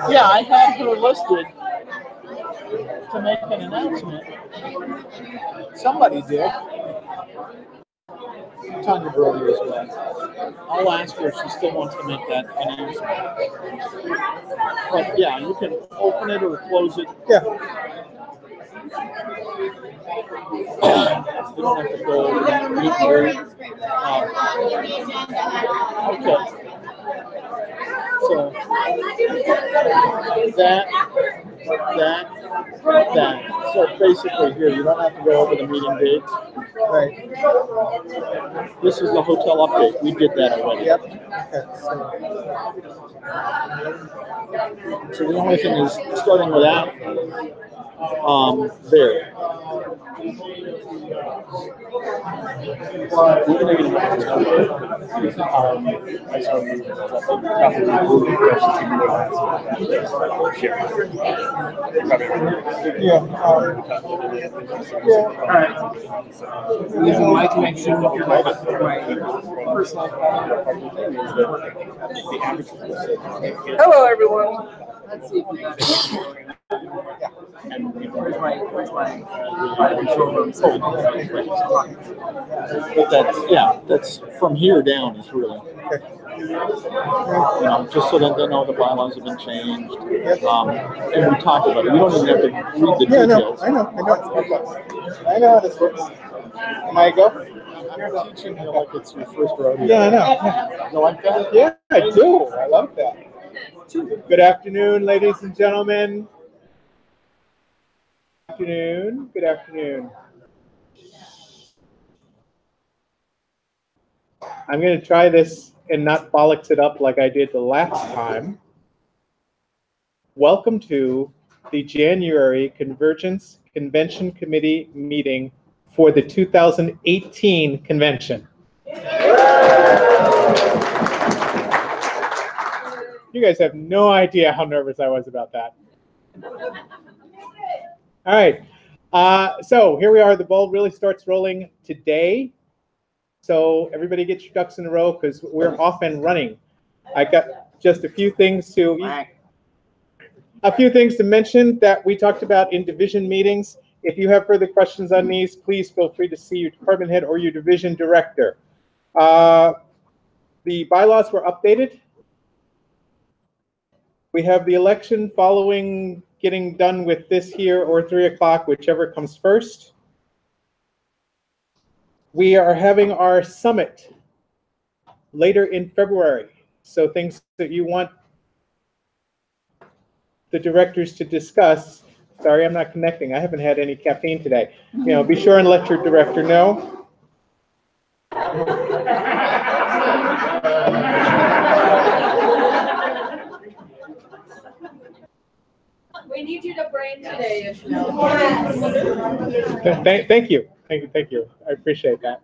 Yeah, I had her listed to make an announcement. Somebody did. Tanya Brody as well. I'll ask her if she still wants to make that announcement. But yeah, you can open it or close it. Yeah. You don't have to go over the okay. So that. So basically here, you don't have to go over the meeting dates. Right. This is the hotel update. We did that already. Yep. Okay. So the only thing is starting with that. There. We're going to get Yeah. All right. Using my connection, my personal Hello, everyone. Let's see if we got it. Where's my control room? But that's from here down is really, just so that they know the bylaws have been changed. And we talked about it. You don't even have to read the details. I know how this works. Am I go? You're teaching me like it's your first rodeo. Yeah, I know. You like that? Yeah, I do. I love that. Good afternoon, ladies and gentlemen. Good afternoon. I'm going to try this and not bollocks it up like I did the last time. Welcome to the January Convergence Convention Committee meeting for the 2018 convention. You guys have no idea how nervous I was about that. All right, so here we are. The ball really starts rolling today. So everybody get your ducks in a row because we're off and running. I got just a few things to mention that we talked about in division meetings. If you have further questions on these, please feel free to see your department head or your division director. The bylaws were updated. We have the election following getting done with this here or 3 o'clock, whichever comes first. We are having our summit later in February. So things that you want the directors to discuss. Sorry, I'm not connecting. I haven't had any caffeine today. Be sure and let your director know. We need you to brain today, Ishmael. Thank you. I appreciate that.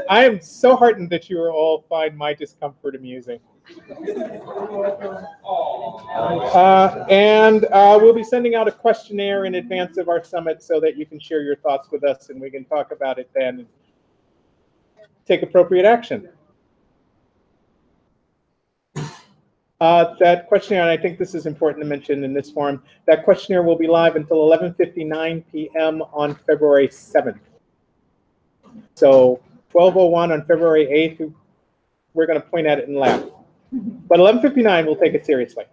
I am so heartened that you all find my discomfort amusing. And we'll be sending out a questionnaire in advance of our summit so that you can share your thoughts with us and we can talk about it then and take appropriate action. That questionnaire, and I think this is important to mention in this forum, that questionnaire will be live until 11:59 p.m. on February 7th. So 12:01 on February 8th, we're going to point at it and laugh. But 11:59, we'll take it seriously.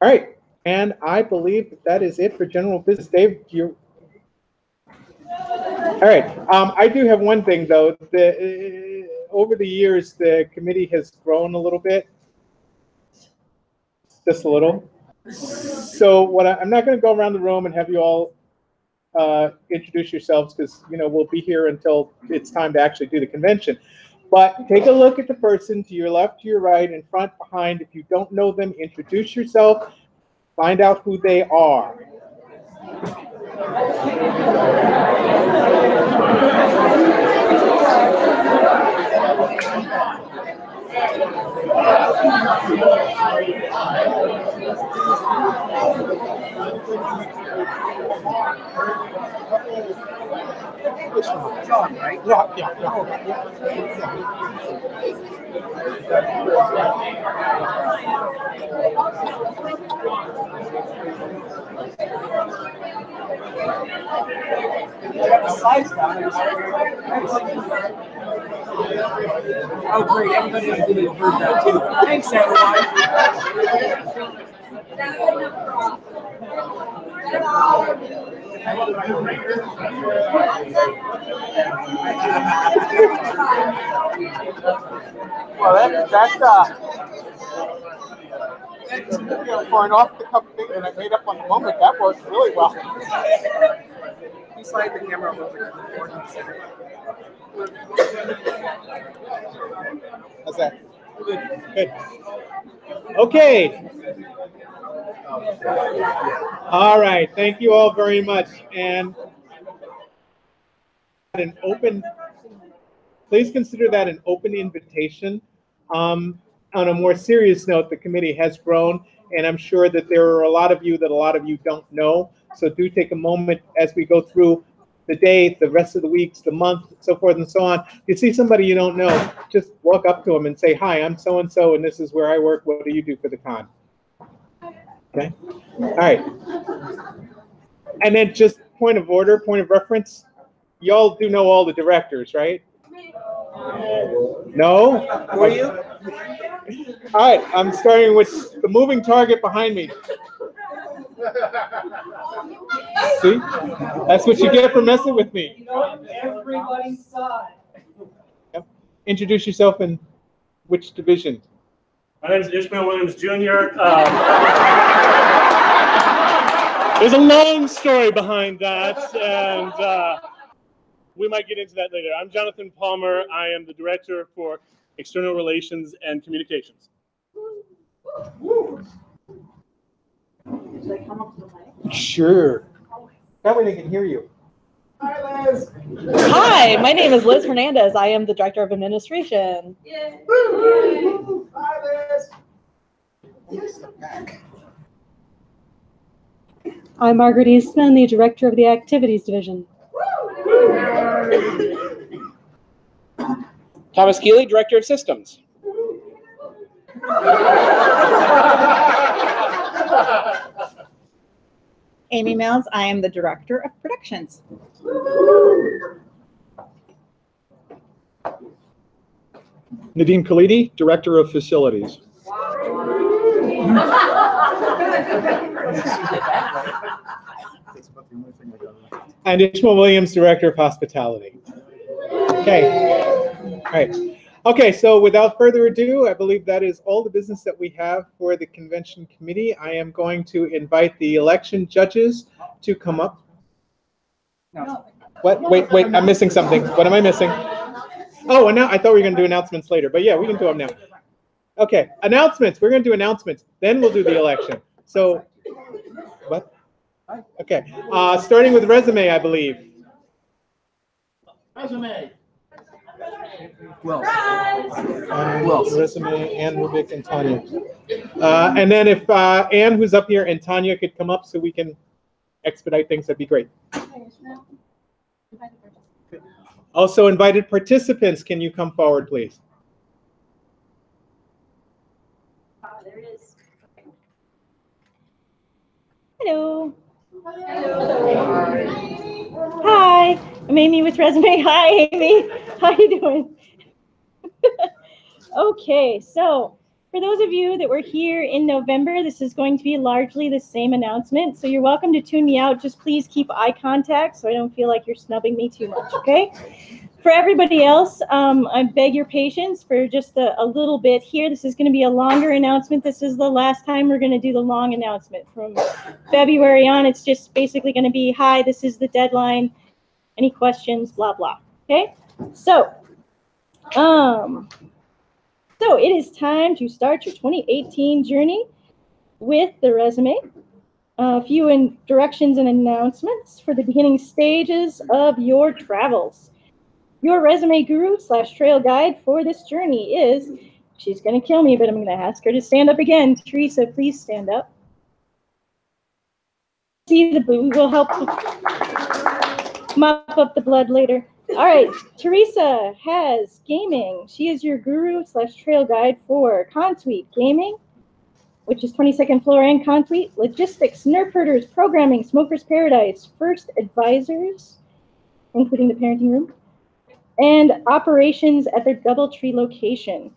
All right, and I believe that is it for general business. Dave, you. All right, I do have one thing though. Over the years, the committee has grown a little bit, just a little. So I'm not going to go around the room and have you all introduce yourselves because we'll be here until it's time to actually do the convention. But take a look at the person to your left, to your right, in front, behind. If you don't know them, introduce yourself. Find out who they are. this one. John, right? Yeah, yeah, Oh, great. Everybody on video heard that too. Thanks, everyone. Well, for an off-the-cuff thing that I made up on the moment, that worked really well. You slide the camera over to the board. How's that? Good. Okay. All right. Thank you all very much. And an open, please consider that an open invitation. On a more serious note, the committee has grown, and I'm sure that there are a lot of you don't know. So do take a moment as we go through the day, the rest of the weeks, the month, so forth and so on. If you see somebody you don't know, just walk up to them and say, "Hi, I'm so-and-so, and this is where I work. What do you do for the con?" Okay? All right. And then just point of order, point of reference. Y'all do know all the directors, right? No? Who are you? All right, I'm starting with the moving target behind me. See? That's what you get for messing with me. Everybody's side. Yep. Introduce yourself and which division? My name is Ishmael Williams Jr. There's a long story behind that, and we might get into that later. I'm Jonathan Palmer. I am the Director for External Relations and Communications. Sure. That way they can hear you. Hi, Liz. Hi, my name is Liz Hernandez. I am the Director of Administration. Yay. Hi, Liz. I'm Margaret Eastman, the Director of the Activities Division. Thomas Keeley, Director of Systems. Amy Mills, I am the Director of Productions. Nadeem Khalidi, Director of Facilities. And Ishmael Williams, Director of Hospitality. Okay. All right. Okay, so without further ado, I believe that is all the business that we have for the convention committee. I am going to invite the election judges to come up. No. What? Wait, I'm missing something. What am I missing? Oh, and now I thought we were going to do announcements later, but yeah, we can do them now. Okay, announcements. We're going to do announcements. Then we'll do the election. So, what? Okay, starting with resume, I believe. Resume. Resume, Ann, Rubik, and Tanya. And then if Ann, who's up here, and Tanya could come up so we can expedite things, that'd be great. Also, invited participants, can you come forward, please? There it is. Hello. Hi, I'm Amy with Resume. Hi, Amy. How you doing? Okay, so for those of you that were here in November, this is going to be largely the same announcement. So you're welcome to tune me out. Just please keep eye contact so I don't feel like you're snubbing me too much, okay? For everybody else, I beg your patience for just a little bit here. This is going to be a longer announcement. This is the last time we're going to do the long announcement. From February on, it's just basically going to be, hi, this is the deadline. Any questions, blah, blah, okay? So it is time to start your 2018 journey with the resume. A few directions and announcements for the beginning stages of your travels. Your resume guru / trail guide for this journey is, she's going to kill me, but I'm going to ask her to stand up again. Teresa, please stand up. See the blue, we'll help mop up the blood later. All right, Teresa has gaming. She is your guru/trail guide for ConSuite gaming, which is 22nd floor and ConSuite, logistics, nerf herders, programming, smokers paradise, first advisors, including the parenting room, and operations at their Doubletree location.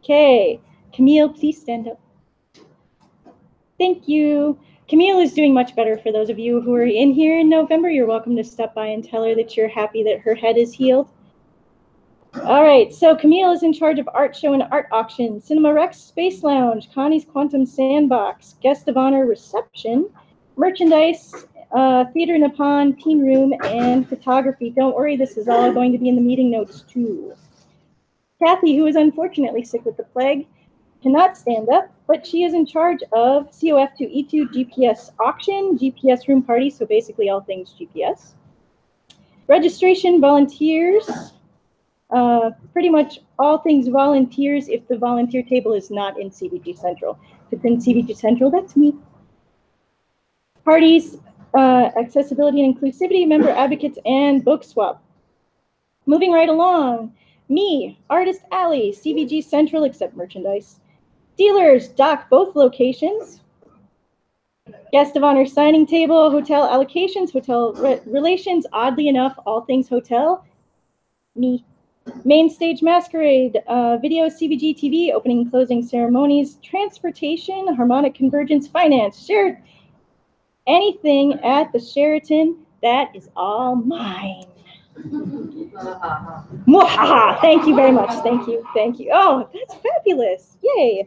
Okay, Camille, please stand up. Thank you. Camille is doing much better. For those of you who are in here in November, you're welcome to stop by and tell her that you're happy that her head is healed. All right, so Camille is in charge of art show and art auction, Cinema Rex, Space Lounge, Connie's Quantum Sandbox, guest of honor reception, merchandise, Theater Nippon, teen room, and photography. Don't worry, this is all going to be in the meeting notes too. Kathy, who is unfortunately sick with the plague, cannot stand up, but she is in charge of COF2E2 GPS auction, GPS room party, so basically all things GPS. Registration, volunteers, pretty much all things volunteers if the volunteer table is not in CBG Central. If it's in CBG Central, that's me. Parties, accessibility and inclusivity, member advocates, and book swap. Moving right along, me, Artist Alley, CBG Central, except merchandise. Dealers, dock both locations. Guest of honor signing table, hotel allocations, hotel relations, oddly enough, all things hotel, me. Main stage masquerade, video, CBG TV, opening and closing ceremonies, transportation, harmonic convergence, finance, shared, anything at the Sheraton, that is all mine. Mwahaha. Thank you very much. Thank you. Thank you. Oh, that's fabulous. Yay.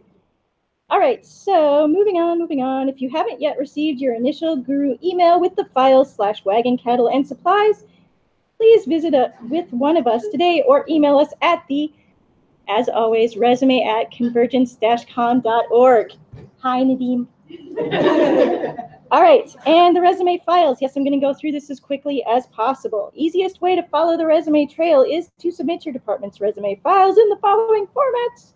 All right, so moving on. If you haven't yet received your initial Guru email with the files / wagon, cattle, and supplies, please visit with one of us today or email us at the, as always, resume@convergence-com.org. Hi, Nadeem. All right, and the resume files. Yes, I'm going to go through this as quickly as possible. Easiest way to follow the resume trail is to submit your department's resume files in the following formats.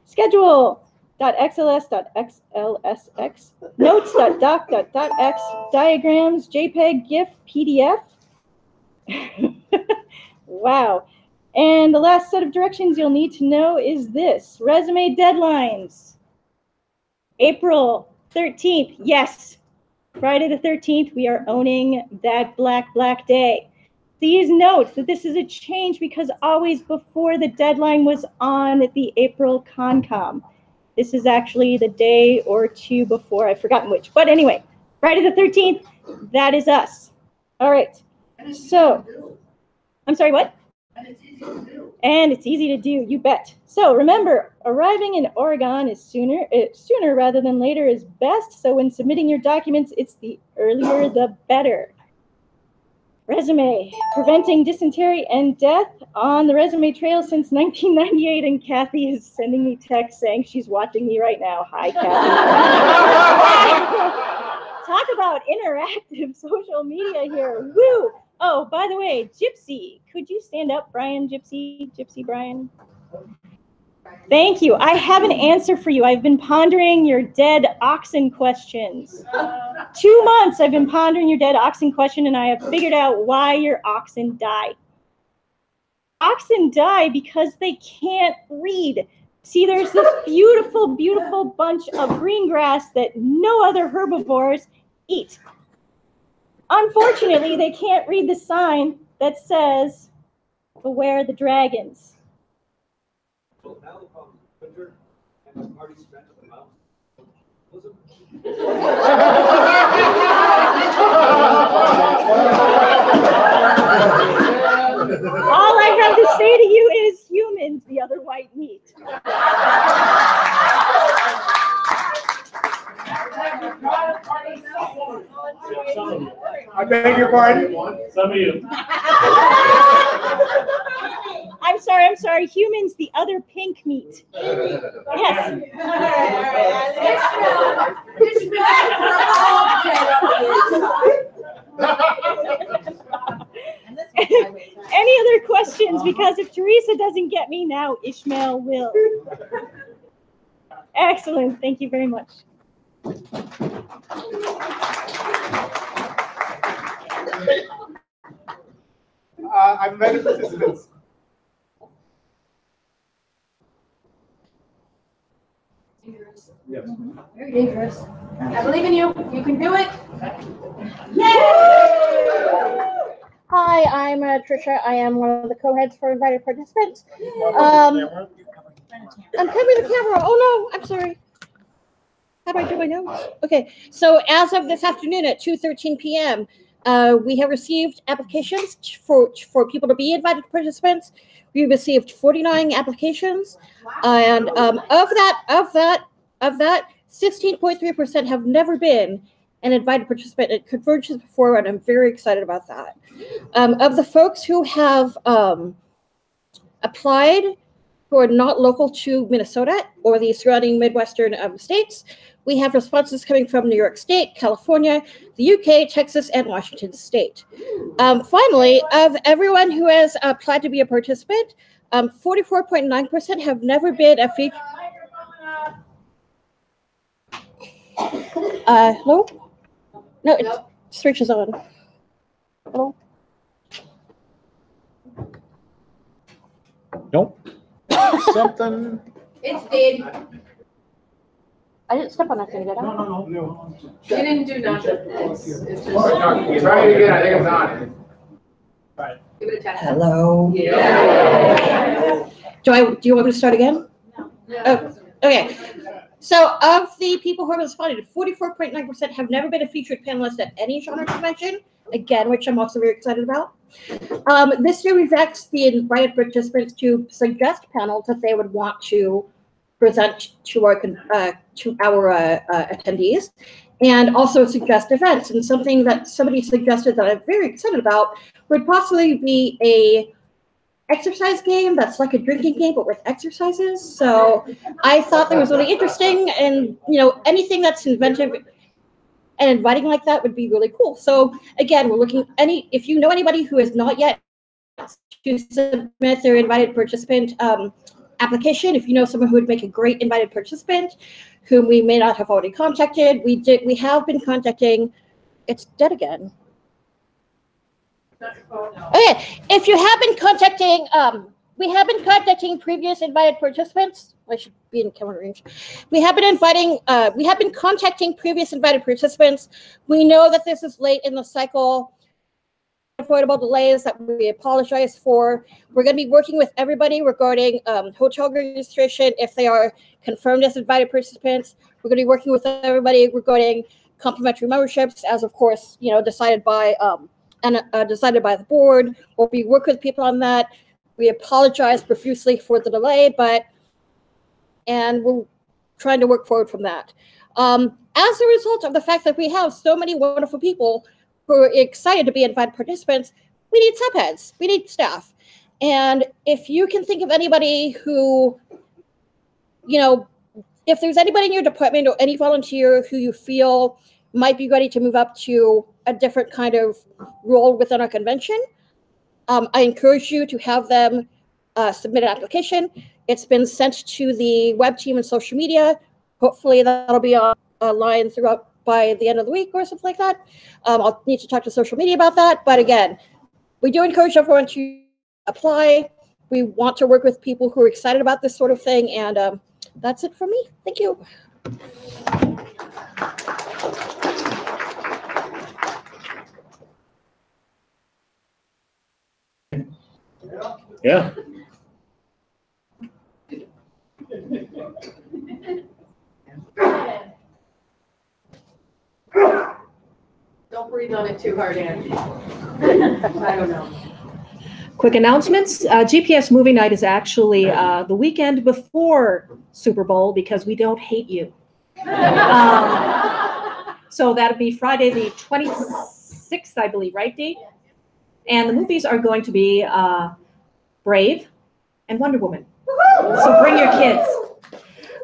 Schedule.xls.xlsx, notes.doc.x, diagrams, JPEG, GIF, PDF. Wow. And the last set of directions you'll need to know is this. Resume deadlines. April 13th. Yes. Friday the 13th, we are owning that Black Day. Please note that this is a change because always before the deadline was on the April ConCom. This is actually the day or two before, I've forgotten which. But anyway, Friday the 13th, that is us. All right, so, I'm sorry, what? And it's easy to do, you bet. So remember, arriving in Oregon is sooner rather than later is best. So when submitting your documents, it's the earlier the better. Resume, preventing dysentery and death on the resume trail since 1998, and Kathy is sending me text saying she's watching me right now. Hi, Kathy. Talk about interactive social media here. Woo! Oh, by the way, Gypsy, could you stand up, Brian? Gypsy Brian. Thank you. I have an answer for you. I've been pondering your dead oxen questions. 2 months I've been pondering your dead oxen question, and I have figured out why your oxen die. Oxen die because they can't read. See, there's this beautiful, beautiful bunch of green grass that no other herbivores eat. Unfortunately, they can't read the sign that says, "Beware the dragons." All I have to say to you is humans, the other white meat. I beg your pardon? Some of you. I'm sorry. Humans, the other pink meat. Yes. Any other questions? Because if Teresa doesn't get me now, Ishmael will. Excellent. Thank you very much. I've invited participants. Yes. Very dangerous. I believe in you. You can do it. Hi, I'm Trisha. I am one of the co-heads for invited participants. I'm covering the camera. Oh no, I'm sorry. How do I do my notes? Okay, so as of this afternoon at 2:13 p.m., we have received applications for people to be invited participants. We received 49 applications, and of that, 16.3% have never been an invited participant at Convergence before, and I'm very excited about that. Of the folks who have applied who are not local to Minnesota or the surrounding Midwestern states, we have responses coming from New York State, California, the UK, Texas, and Washington State. Finally, of everyone who has applied to be a participant, 44.9% have never been a feature. Hello? No, it switches on. Hello? Nope. Something. It's dead. I didn't step on anything, did I? No. You didn't do nothing. It's just. Try it again. I think it's on. Give it a test. Hello. Yeah. Do you want me to start again? No. Oh, okay. So of the people who have responded, 44.9% have never been a featured panelist at any genre convention, again, which I'm also very excited about. This year we've asked the invited participants to suggest panels that they would want to present to our attendees, and also suggest events. And something that somebody suggested that I'm very excited about would possibly be a exercise game that's like a drinking game but with exercises. So I thought that was really interesting, and anything that's inventive and inviting like that would be really cool. So again, we're looking if you know anybody who has not yet to submit their invited participant application, if you know someone who would make a great invited participant whom we may not have already contacted, we have been contacting. It's dead again. Okay, if you have been contacting, we have been contacting previous invited participants. I should be in camera range. We have been contacting previous invited participants. We know that this is late in the cycle. Avoidable delays that we apologize for. We're going to be working with everybody regarding hotel registration if they are confirmed as invited participants. We're going to be working with everybody regarding complimentary memberships, as of course, decided by decided by the board. We'll be working with people on that. We apologize profusely for the delay, and we're trying to work forward from that. As a result of the fact that we have so many wonderful people who are excited to be invited participants, we need subheads, we need staff. And if you can think of anybody who, if there's anybody in your department or any volunteer who you feel might be ready to move up to a different kind of role within our convention, I encourage you to have them submit an application. It's been sent to the web team and social media. Hopefully that'll be online throughout by the end of the week or something like that. I'll need to talk to social media about that. But again, we do encourage everyone to apply. We want to work with people who are excited about this sort of thing. And that's it for me. Thank you. Yeah. Don't breathe on it too hard, Andy. I don't know. Quick announcements. GPS Movie Night is actually the weekend before Super Bowl because we don't hate you. So that'll be Friday the 26th, I believe, right, Dee? And the movies are going to be Brave and Wonder Woman. So bring your kids.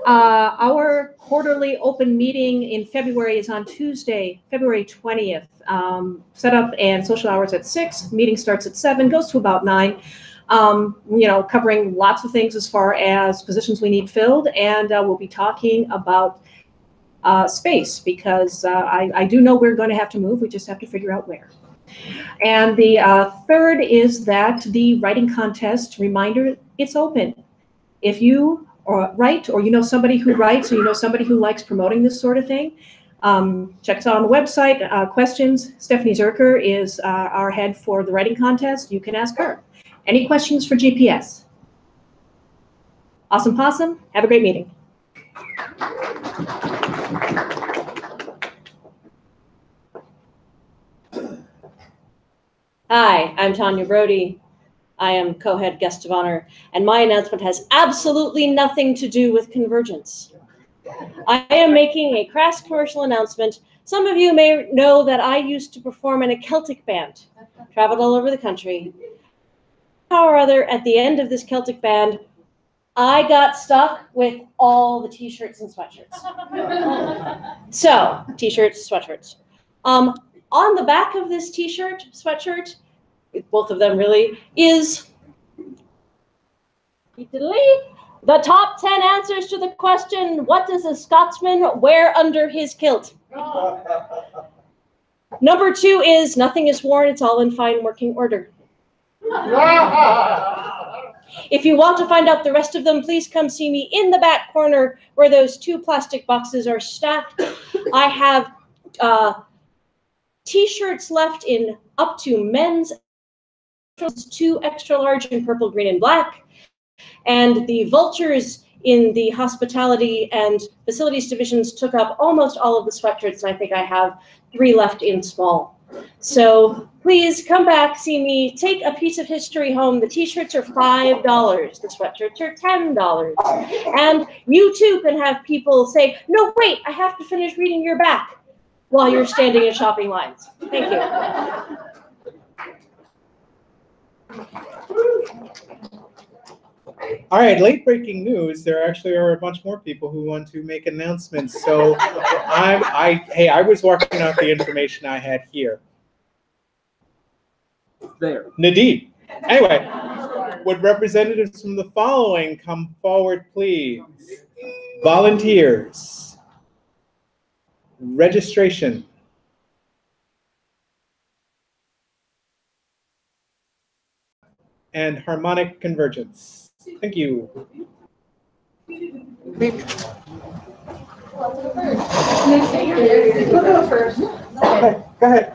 Our quarterly open meeting in February is on Tuesday, February 20th. Setup and social hours at 6. Meeting starts at 7, goes to about 9. Covering lots of things as far as positions we need filled, and we'll be talking about space because I do know we're going to have to move. We just have to figure out where. And the third is that the writing contest, reminder, it's open. If you write, or you know somebody who writes, or you know somebody who likes promoting this sort of thing, check us out on the website. Questions, Stephanie Zerker is our head for the writing contest. You can ask her. Any questions for GPS? Awesome possum, have a great meeting. Hi, I'm Tanya Brody. I am co-head guest of honor, and my announcement has absolutely nothing to do with convergence. I am making a crass commercial announcement. Some of you may know that I used to perform in a Celtic band, traveled all over the country. Somehow or other, at the end of this Celtic band, I got stuck with all the t-shirts and sweatshirts. So, t-shirts, sweatshirts. On the back of this t-shirt, sweatshirt, both of them really, is the top 10 answers to the question, what does a Scotsman wear under his kilt? Number 2 is, nothing is worn, it's all in fine working order. If you want to find out the rest of them, please come see me in the back corner where those 2 plastic boxes are stacked. I have t-shirts left in up to men's, 2 extra large in purple, green, and black. And the vultures in the hospitality and facilities divisions took up almost all of the sweatshirts, and I think I have 3 left in small. So please come back, see me, take a piece of history home. The t-shirts are $5, the sweatshirts are $10. And you too can have people say, no, wait, I have to finish reading your back while you're standing in shopping lines. Thank you. All right, late breaking news. There actually are a bunch more people who want to make announcements. So I was working out the information I had here. There. Nadine. Anyway, would representatives from the following come forward, please? Volunteers. Registration. And harmonic convergence. Thank you. Let's go first. Okay, go ahead.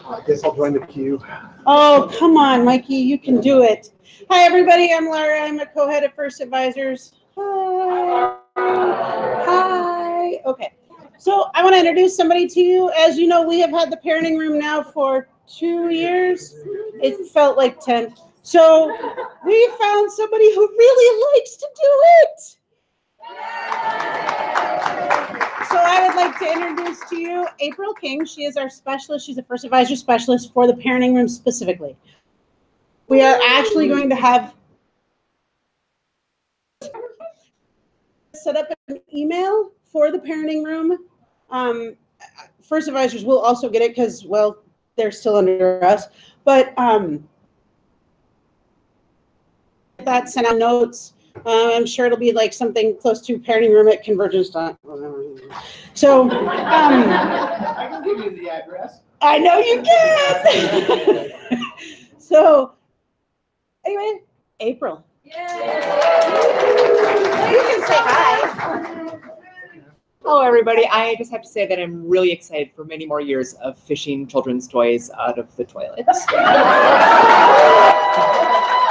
I guess I'll join the queue. Oh, come on, Mikey, you can do it. Hi, everybody. I'm Laura. I'm a co-head of First Advisors. Hi. Hi. Okay. So I want to introduce somebody to you. As you know, we have had the parenting room now for 2 years. It felt like 10. So we found somebody who really likes to do it. So I would like to introduce to you April King. She is our specialist. She's a First Advisor specialist for the parenting room specifically. We are actually going to have set up an email for the parenting room. First Advisors will also get it because, well, they're still under us. But that sent out notes. I'm sure it'll be like something close to parenting room at Convergence. So I can give you the address. I know you can. So anyway, April. Yay. You can say hi. Hello, everybody. I just have to say that I'm really excited for many more years of fishing children's toys out of the toilets.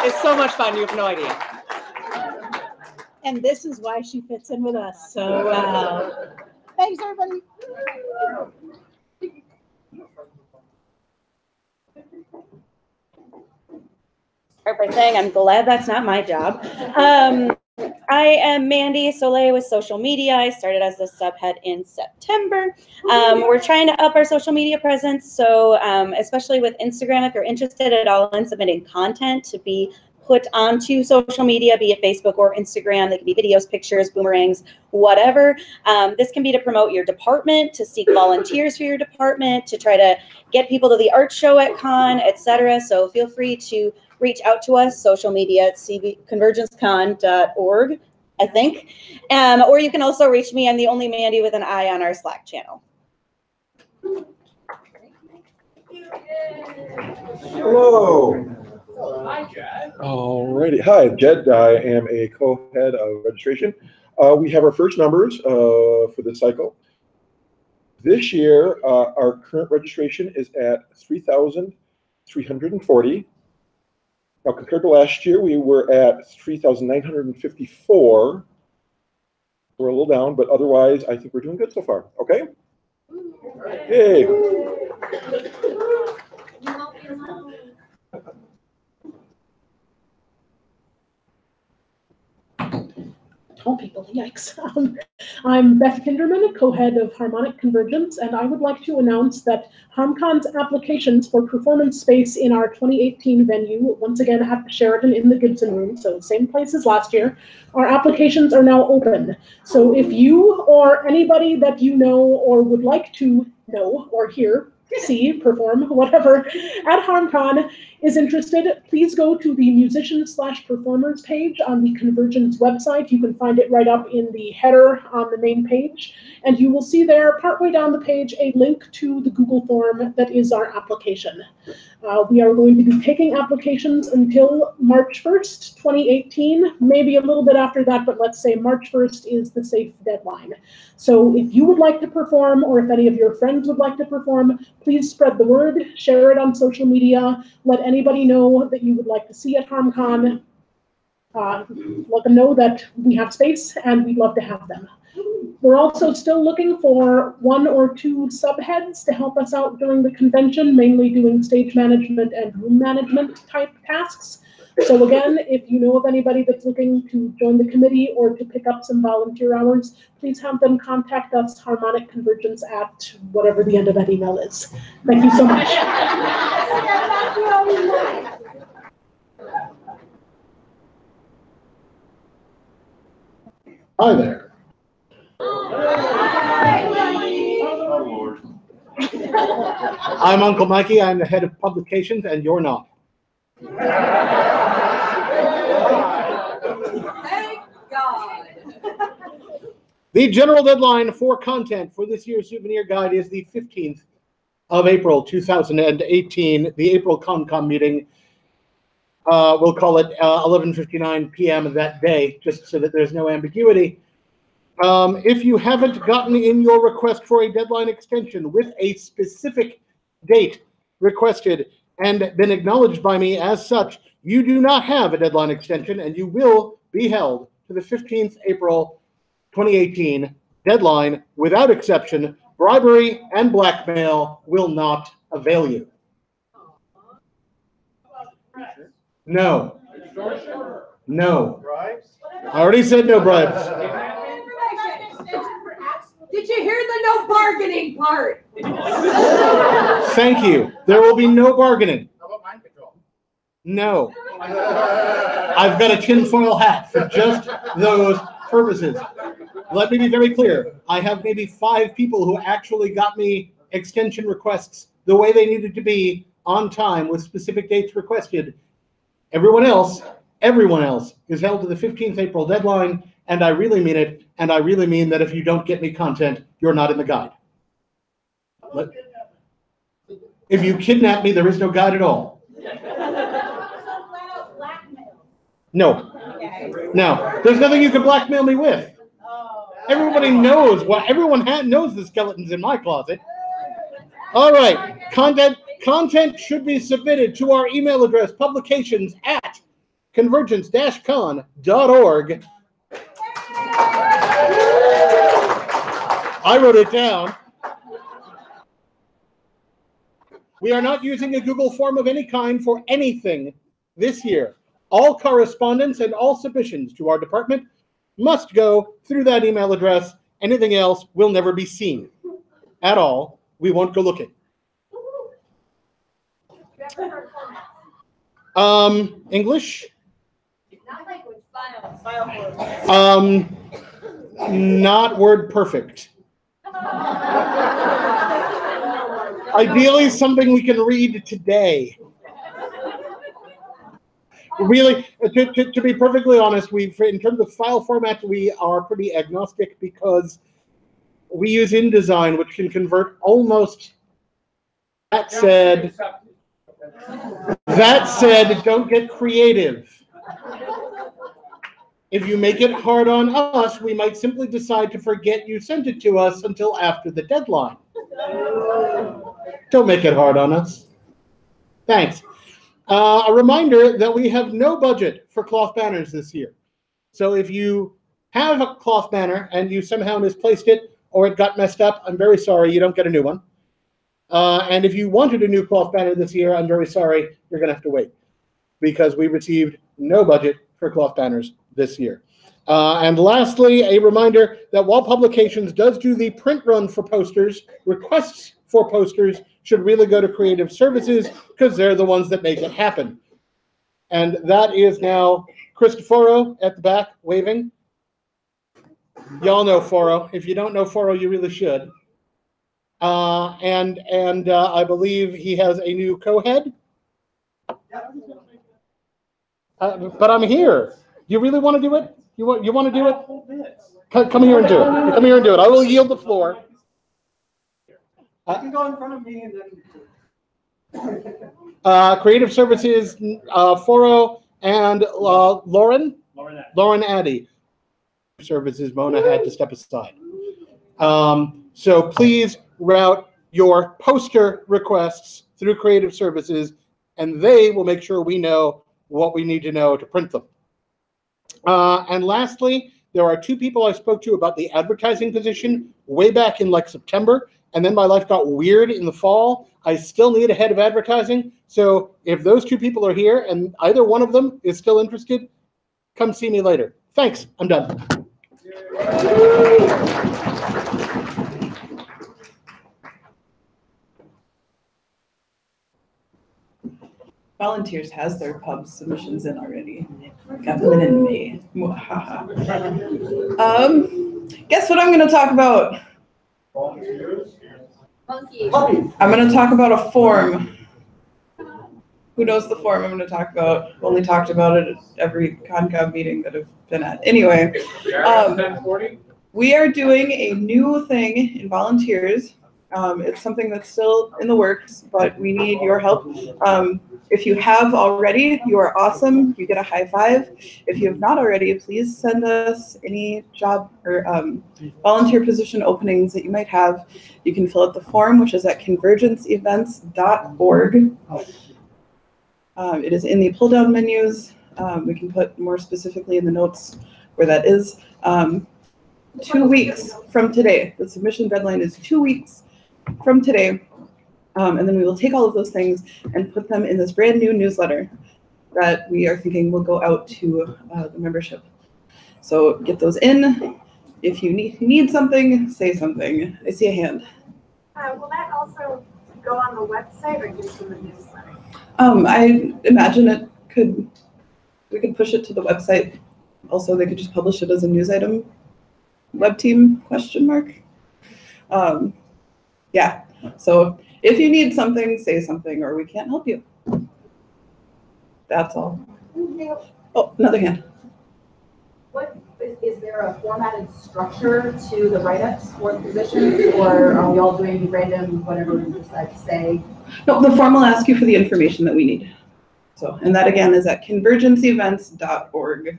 It's so much fun. You have no idea. And this is why she fits in with us so well. Thanks, everybody. Start by saying I'm glad that's not my job. I am Mandy Soleil with social media. I started as a subhead in September. We're trying to up our social media presence, so especially with Instagram, if you're interested at all in submitting content to be put onto social media, be it Facebook or Instagram. They can be videos, pictures, boomerangs, whatever. This can be to promote your department, to seek volunteers for your department, to try to get people to the art show at con, etc. So feel free to reach out to us, social media at convergencecon.org, I think. Or you can also reach me. I'm the only Mandy with an I on our Slack channel. Hello. Hi, Jed. Alrighty. Hi, Jed. I am a co-head of registration. We have our first numbers for this cycle. This year, our current registration is at 3,340. Now, compared to last year, we were at 3,954. We're a little down, but otherwise, I think we're doing good so far. Okay? Yay. Tall people, yikes. I'm Beth Kinderman, co-head of Harmonic Convergence, and I would like to announce that HarmCon's applications for performance space in our 2018 venue, once again at the Sheraton in the Gibson Room, so same place as last year, our applications are now open. So if you or anybody that you know or would like to know or hear, see, perform, whatever, at HarmCon is interested, please go to the musicians/performers page on the Convergence website. You can find it right up in the header on the main page, and you will see there, partway down the page, a link to the Google form that is our application. We are going to be taking applications until March 1st, 2018, maybe a little bit after that, but let's say March 1st is the safe deadline. So if you would like to perform, or if any of your friends would like to perform, please spread the word, share it on social media, let anybody know that you would like to see at HarmCon. Let them know that we have space and we'd love to have them. We're also still looking for 1 or 2 subheads to help us out during the convention, mainly doing stage management and room management type tasks. So again, if you know of anybody that's looking to join the committee or to pick up some volunteer hours, please have them contact us, Harmonic Convergence, at whatever the end of that email is. Thank you so much. Hi there. I'm Uncle Mikey. I'm the head of publications, and you're not. Thank God. The general deadline for content for this year's souvenir guide is the 15th of April, 2018, the April ConCom meeting. We'll call it 11:59 p.m. that day, just so that there's no ambiguity. If you haven't gotten in your request for a deadline extension with a specific date requested and been acknowledged by me as such, you do not have a deadline extension, and you will be held to the 15th April 2018 deadline without exception. Bribery and blackmail will not avail you. No. No. I already said no bribes. Did you hear the no bargaining part? Thank you. There will be no bargaining. How about mind control? No. I've got a tinfoil hat for just those purposes. Let me be very clear. I have maybe 5 people who actually got me extension requests the way they needed to be on time with specific dates requested. Everyone else is held to the 15th April deadline, and I really mean it, and I really mean that if you don't get me content, you're not in the guide. If you kidnap me, there is no guide at all. No. No. There's nothing you can blackmail me with. Everybody knows everyone knows the skeletons in my closet. All right. Content should be submitted to our email address, publications@convergence-con.org. I wrote it down. We are not using a Google form of any kind for anything this year. All correspondence and all submissions to our department must go through that email address. Anything else will never be seen at all. We won't go looking. English? Not word perfect. Ideally, something we can read today. Really, to be perfectly honest, in terms of file format, we are pretty agnostic because we use InDesign, which can convert almost. That said, don't get creative. If you make it hard on us, we might simply decide to forget you sent it to us until after the deadline. Don't make it hard on us. Thanks. A reminder that we have no budget for cloth banners this year. So if you have a cloth banner and you somehow misplaced it or it got messed up, I'm very sorry, you don't get a new one. And if you wanted a new cloth banner this year, I'm very sorry, you're going to have to wait because we received no budget for cloth banners this year. And lastly, a reminder that while Publications does do the print run for posters, requests for posters should really go to Creative Services because they're the ones that make it happen. And that is now Cristoforo at the back waving. Y'all know Foro. If you don't know Foro, you really should. And I believe he has a new co-head. But I'm here. You really want to do it? You want to do it? Come here and do it. Come here and do it. I will yield the floor. You can go in front of me and then. Creative Services, Foro and Lauren Addy. Services, Mona had to step aside. So please route your poster requests through Creative Services, and they will make sure we know what we need to know to print them. And lastly, there are two people I spoke to about the advertising position way back in like September, and then my life got weird in the fall. I still need a head of advertising. So if those two people are here and either one of them is still interested, come see me later. Thanks, I'm done. Volunteers has their pub submissions in already. Got them in May. Guess what I'm going to talk about? Monkey. I'm going to talk about a form. Who knows the form I'm going to talk about? Only talked about it at every ConCom meeting that I've been at. Anyway, we are doing a new thing in volunteers. It's something that's still in the works, but we need your help. If you have already, you are awesome. You get a high five. If you have not already, please send us any job or volunteer position openings that you might have. You can fill out the form, which is at convergenceevents.org. It is in the pull-down menus. We can put more specifically in the notes where that is. 2 weeks from today. The submission deadline is 2 weeks from today. And then we will take all of those things and put them in this brand new newsletter that we are thinking will go out to the membership. So get those in. If you need something, say something. I see a hand. Will that also go on the website or just in the newsletter? I imagine we could push it to the website. Also, they could just publish it as a news item. Web team ? Yeah, so if you need something, say something, or we can't help you. That's all. Oh, another hand. What is there a formatted structure to the write-ups for the positions, or are we all doing random whatever we decide to say? No, the form will ask you for the information that we need. So, and that again is at convergenceevents.org.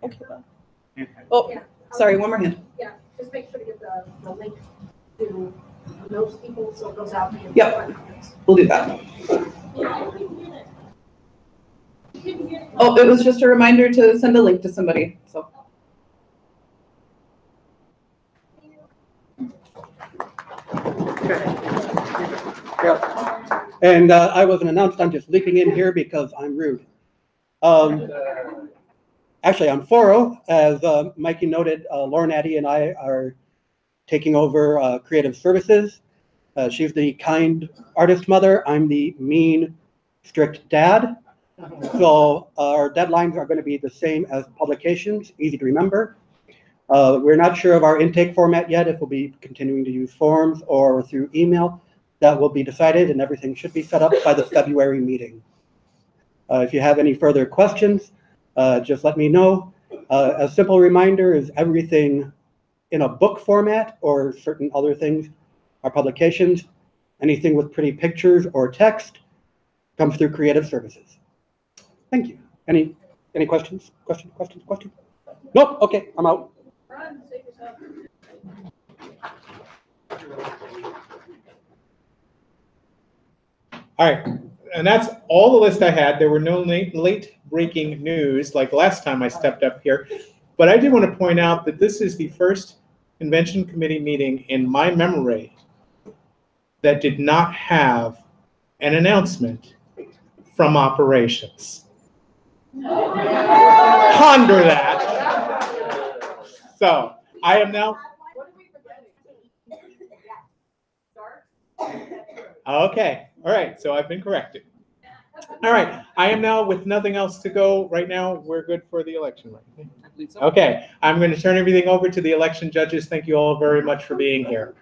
Okay. Oh, sorry, one more hand. Yeah, just make sure to get the link to those people so it goes out. Yep, we'll do that. Oh, it was just a reminder to send a link to somebody, so. Yeah. And I wasn't announced, I'm just leaping in here because I'm rude. Actually, I'm Foro. As Mikey noted, Lauren Addy and I are taking over creative services. She's the kind artist mother. I'm the mean, strict dad. So our deadlines are going to be the same as publications, easy to remember. We're not sure of our intake format yet, if we'll be continuing to use forms or through email. That will be decided, and everything should be set up by the February meeting. If you have any further questions, just let me know. A simple reminder is everything in a book format or certain other things, our publications, anything with pretty pictures or text comes through creative services. Thank you. Any questions? Questions? Nope. Okay, I'm out. All right, and that's all the list I had. There were no late breaking news like last time I stepped up here, but I do want to point out that this is the first convention committee meeting in my memory that did not have an announcement from operations. Ponder that. So I am now. Okay, all right, so I've been corrected. All right, I am now with nothing else to go right now. We're good for the election, right? I believe so. Okay, I'm going to turn everything over to the election judges. Thank you all very much for being here.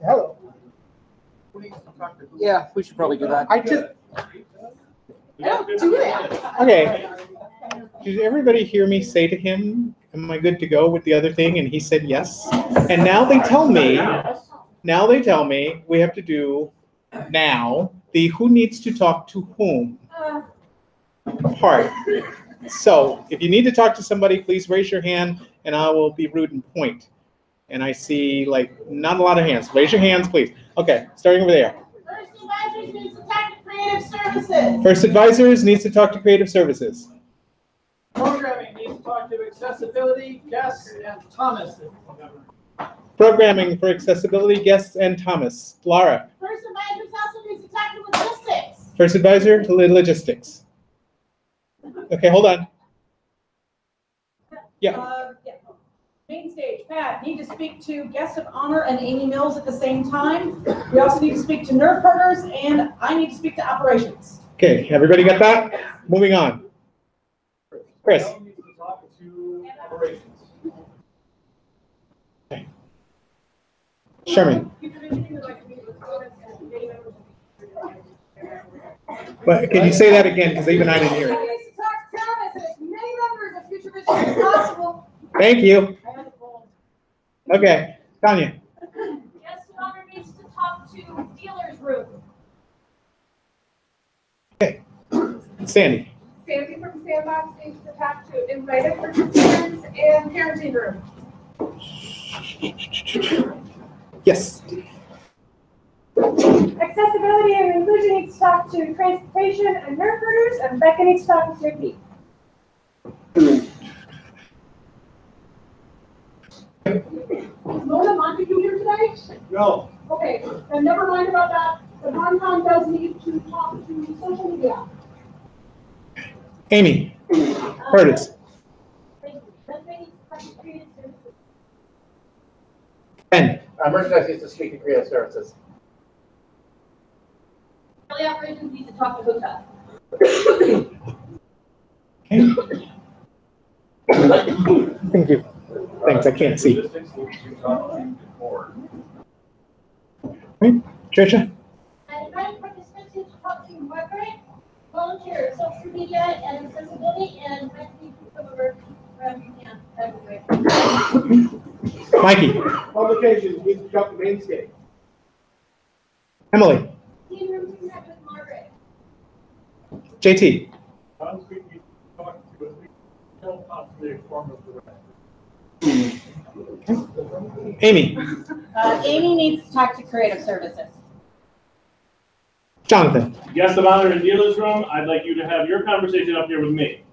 Hello. Yeah, we should probably do that. I just. Do that. Okay. Did everybody hear me say to him, am I good to go with the other thing? And he said yes. And now they tell me we have to do now the who needs to talk to whom part. So if you need to talk to somebody, please raise your hand and I will be rude and point. And I see like not a lot of hands. Raise your hands, please. Okay, starting over there. First Advisors needs to talk to Creative Services. First Advisors needs to talk to Creative Services. Programming needs to talk to Accessibility, Guests, and Thomas. Programming for Accessibility, Guests, and Thomas. Laura. First Advisors also needs to talk to logistics. First Advisor to Logistics. Okay, hold on. Yeah. Main stage, Pat, need to speak to Guest of Honor and Amy Mills at the same time. We also need to speak to nerve partners, and I need to speak to operations. Okay, everybody got that? Moving on. Chris. Okay. Sherman. But can you say that again? Because even I didn't hear it. Needs to talk to Thomas and as many members of Future Vision as possible. Thank you. Okay, Tanya. Guest of Honor needs to talk to dealer's room. Okay, Sandy. Sandy from Sandbox needs to talk to invited participants and parenting room. Yes. Accessibility and inclusion needs to talk to transportation and nerve herders, and Becca needs to talk to JP. Is Mona Montague here today? No. Okay, then never mind about that. The ConCom does need to talk to social media. Amy. Curtis. Ben. Merchandise needs to speak to Creative Services. Daily operations needs to talk to hotel. Thank you. Thanks, I can't see. Tricia? Invited participants need to talk to Margaret, volunteer, social media and accessibility, and Mikey from over Mikey. Publications needs to talk to Mainscape. Emily. Team room to connect with Margaret. JT. Amy. Amy needs to talk to Creative Services. Jonathan. Guest of Honor in Dealer's Room, I'd like you to have your conversation up here with me.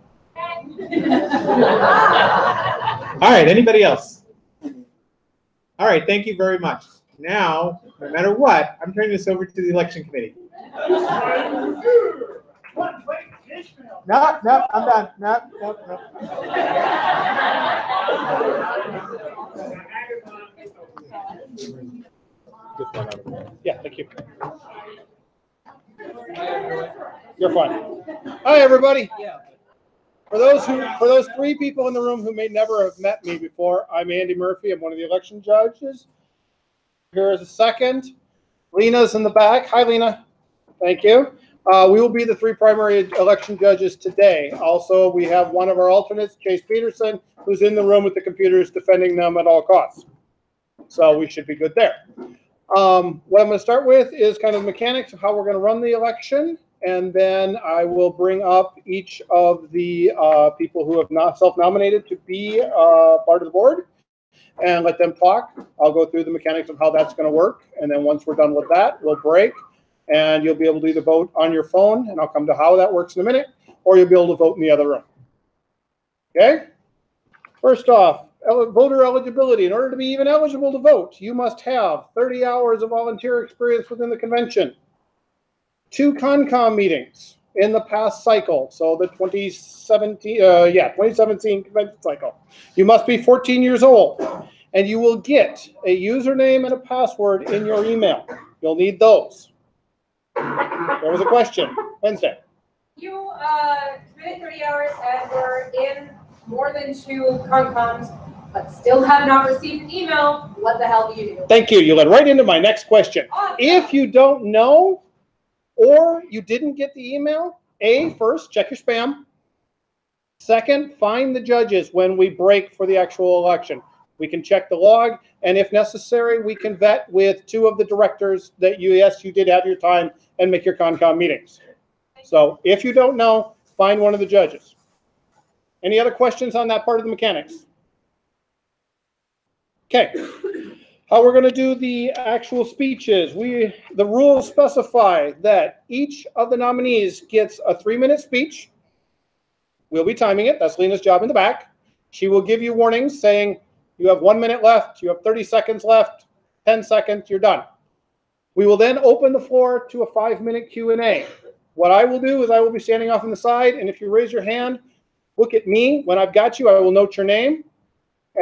All right, anybody else? All right, thank you very much. Now, no matter what, I'm turning this over to the election committee. No, I'm done. No. Yeah, thank you. You're fine. Hi, everybody. For those three people in the room who may never have met me before, I'm Andy Murphy. I'm one of the election judges. Here is a second. Lena's in the back. Hi, Lena. Thank you. We will be the 3 primary election judges today. Also, we have one of our alternates, Chase Peterson, who's in the room with the computers defending them at all costs. So we should be good there. What I'm going to start with is kind of the mechanics of how we're going to run the election, and then I will bring up each of the people who have not self-nominated to be part of the board and let them talk. I'll go through the mechanics of how that's going to work, and then once we're done with that, we'll break. And you'll be able to either vote on your phone, and I'll come to how that works in a minute, or you'll be able to vote in the other room. Okay? First off, voter eligibility. In order to be even eligible to vote, you must have 30 hours of volunteer experience within the convention, 2 ConCom meetings in the past cycle, so the 2017 convention cycle. You must be 14 years old, and you will get a username and a password in your email. You'll need those. There was a question. Wednesday. You committed 30 hours and were in more than 2 ConComs, but still have not received an email. What the hell do you do? Thank you. You led right into my next question. Awesome. If you don't know or you didn't get the email, first, check your spam. Second, find the judges when we break for the actual election. We can check the log, and if necessary, we can vet with 2 of the directors that you did have your time and make your ConCom meetings. So if you don't know, find one of the judges. Any other questions on that part of the mechanics? Okay. How we're going to do the actual speeches. The rules specify that each of the nominees gets a 3-minute speech. We'll be timing it. That's Lena's job in the back. She will give you warnings saying, you have 1 minute left, you have 30 seconds left, 10 seconds, you're done. We will then open the floor to a 5-minute Q&A. What I will do is I will be standing off on the side, and if you raise your hand, look at me. When I've got you, I will note your name,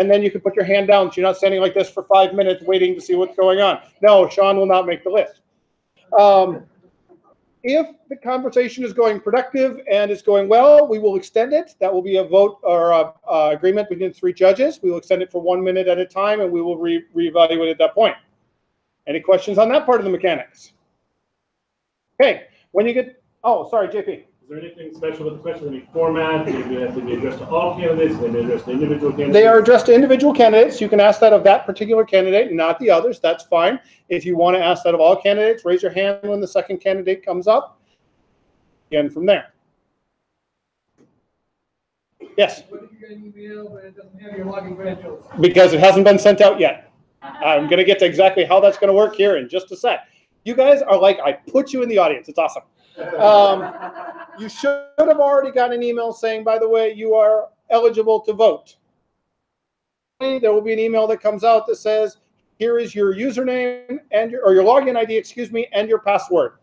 and then you can put your hand down so you're not standing like this for 5 minutes waiting to see what's going on. No, Sean will not make the list. If the conversation is going productive and it's going well, we will extend it. That will be a vote or agreement between the 3 judges. We will extend it for 1 minute at a time, and we will reevaluate at that point. Any questions on that part of the mechanics? Okay, when you get, oh, sorry, JP. Is there anything special with the question? Any format? Do they have to be addressed to all candidates? Do they addressed to individual candidates? They are addressed to individual candidates. You can ask that of that particular candidate, not the others. That's fine. If you want to ask that of all candidates, raise your hand when the second candidate comes up. Again, from there. Yes? What if you get an email but it doesn't have your login credentials? Because it hasn't been sent out yet. I'm going to get to exactly how that's going to work here in just a sec. You guys are like, I put you in the audience. It's awesome. You should have already got an email saying, by the way, you are eligible to vote. There will be an email that comes out that says, here is your username and your login ID, excuse me, and your password.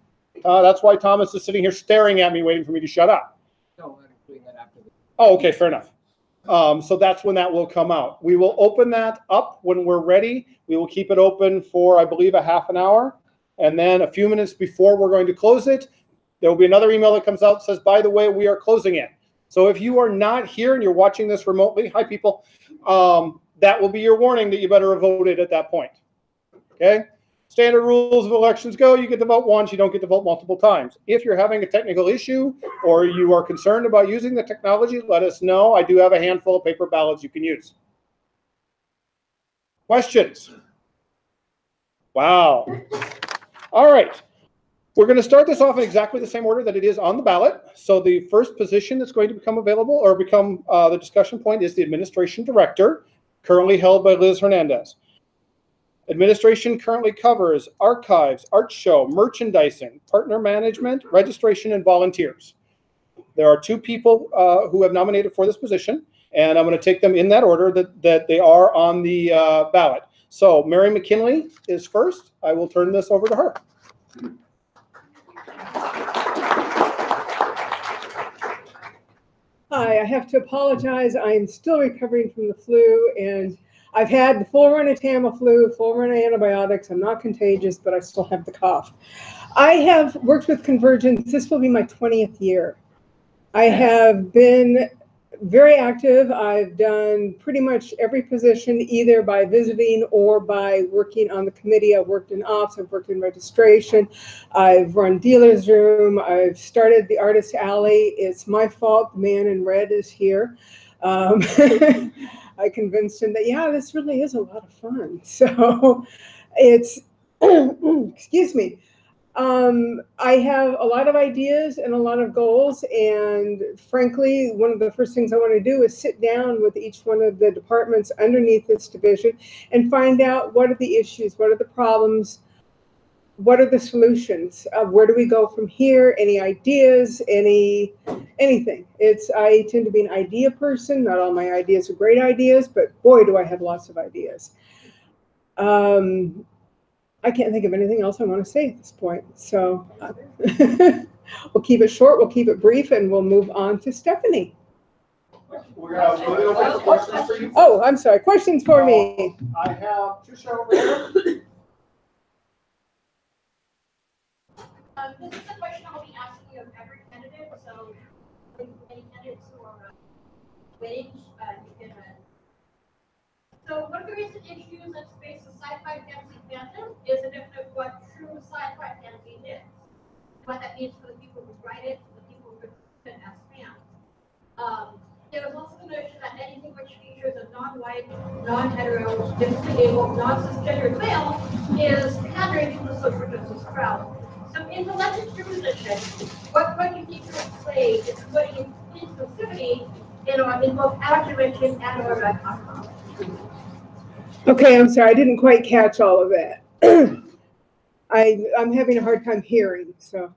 That's why Thomas is sitting here staring at me, waiting for me to shut up. No, I'm doing that after this. Oh, okay, fair enough. So that's when that will come out. We will open that up when we're ready. We will keep it open for, I believe, a half an hour. And then a few minutes before we're going to close it, there will be another email that comes out that says, by the way, we are closing it. So if you are not here and you're watching this remotely, hi people, that will be your warning that you better have voted at that point. Okay? Standard rules of elections go, you get to vote once, you don't get to vote multiple times. If you're having a technical issue or you are concerned about using the technology, let us know. I do have a handful of paper ballots you can use. Questions? Wow. All right. We're going to start this off in exactly the same order that it is on the ballot. So the first position that's going to become available or become the discussion point is the administration director, currently held by Liz Hernandez. Administration currently covers archives, art show, merchandising, partner management, registration, and volunteers. There are 2 people who have nominated for this position, and I'm going to take them in that order that they are on the ballot. So Mary McKinley is first. I will turn this over to her. Hi, I have to apologize. I'm still recovering from the flu, and I've had the full run of Tamiflu, full run of antibiotics. I'm not contagious, but I still have the cough. I have worked with Convergence. This will be my 20th year. I have been very active. I've done pretty much every position, either by visiting or by working on the committee. I've worked in ops, I've worked in registration, I've run dealer's room, I've started the artist alley. It's my fault, the man in red is here. I convinced him that, yeah, this really is a lot of fun. So it's, excuse me. I have a lot of ideas and a lot of goals, and frankly, one of the first things I want to do is sit down with each one of the departments underneath this division and find out what are the issues, what are the problems, what are the solutions, where do we go from here, any ideas, anything. I tend to be an idea person. Not all my ideas are great ideas, but boy, do I have lots of ideas. I can't think of anything else I want to say at this point. So we'll keep it short, we'll keep it brief, and we'll move on to Stephanie. Oh, I'm sorry. Questions for me? I have Trisha over here. This is a question I'll be asking you of every candidate. So, any candidates who are waiting, you can. So, one of the recent issues that face the sci-fi fantasy fandom is a definition of what true sci-fi fantasy is, what that means for the people who write it, for the people who read it as fans. There was also the notion that anything which features a non-white, non-hetero, differently abled, non-cisgendered male is pandering to the social justice crowd. So in the Legends position, what you need to play is putting inclusivity in both our dimension and our ConCom. Okay, I'm sorry. I didn't quite catch all of that. I'm having a hard time hearing, so.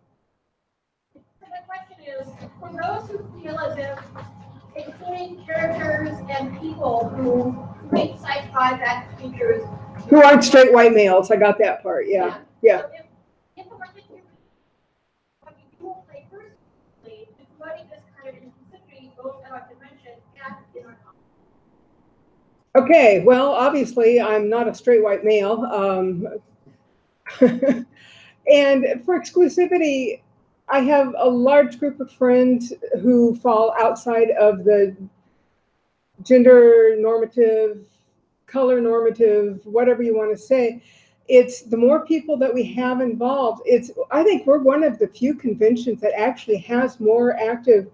So my question is, for those who feel as if including characters and people who make sci-fi that features Who aren't straight white males. I got that part. Yeah. Yeah. So if the market what you will play personally, providing this kind of inclusivity both at our dimension and in our content. Okay, well, obviously, I'm not a straight white male. And for exclusivity, I have a large group of friends who fall outside of the gender normative, color normative, whatever you want to say. It's the more people that we have involved. I think we're one of the few conventions that actually has more active,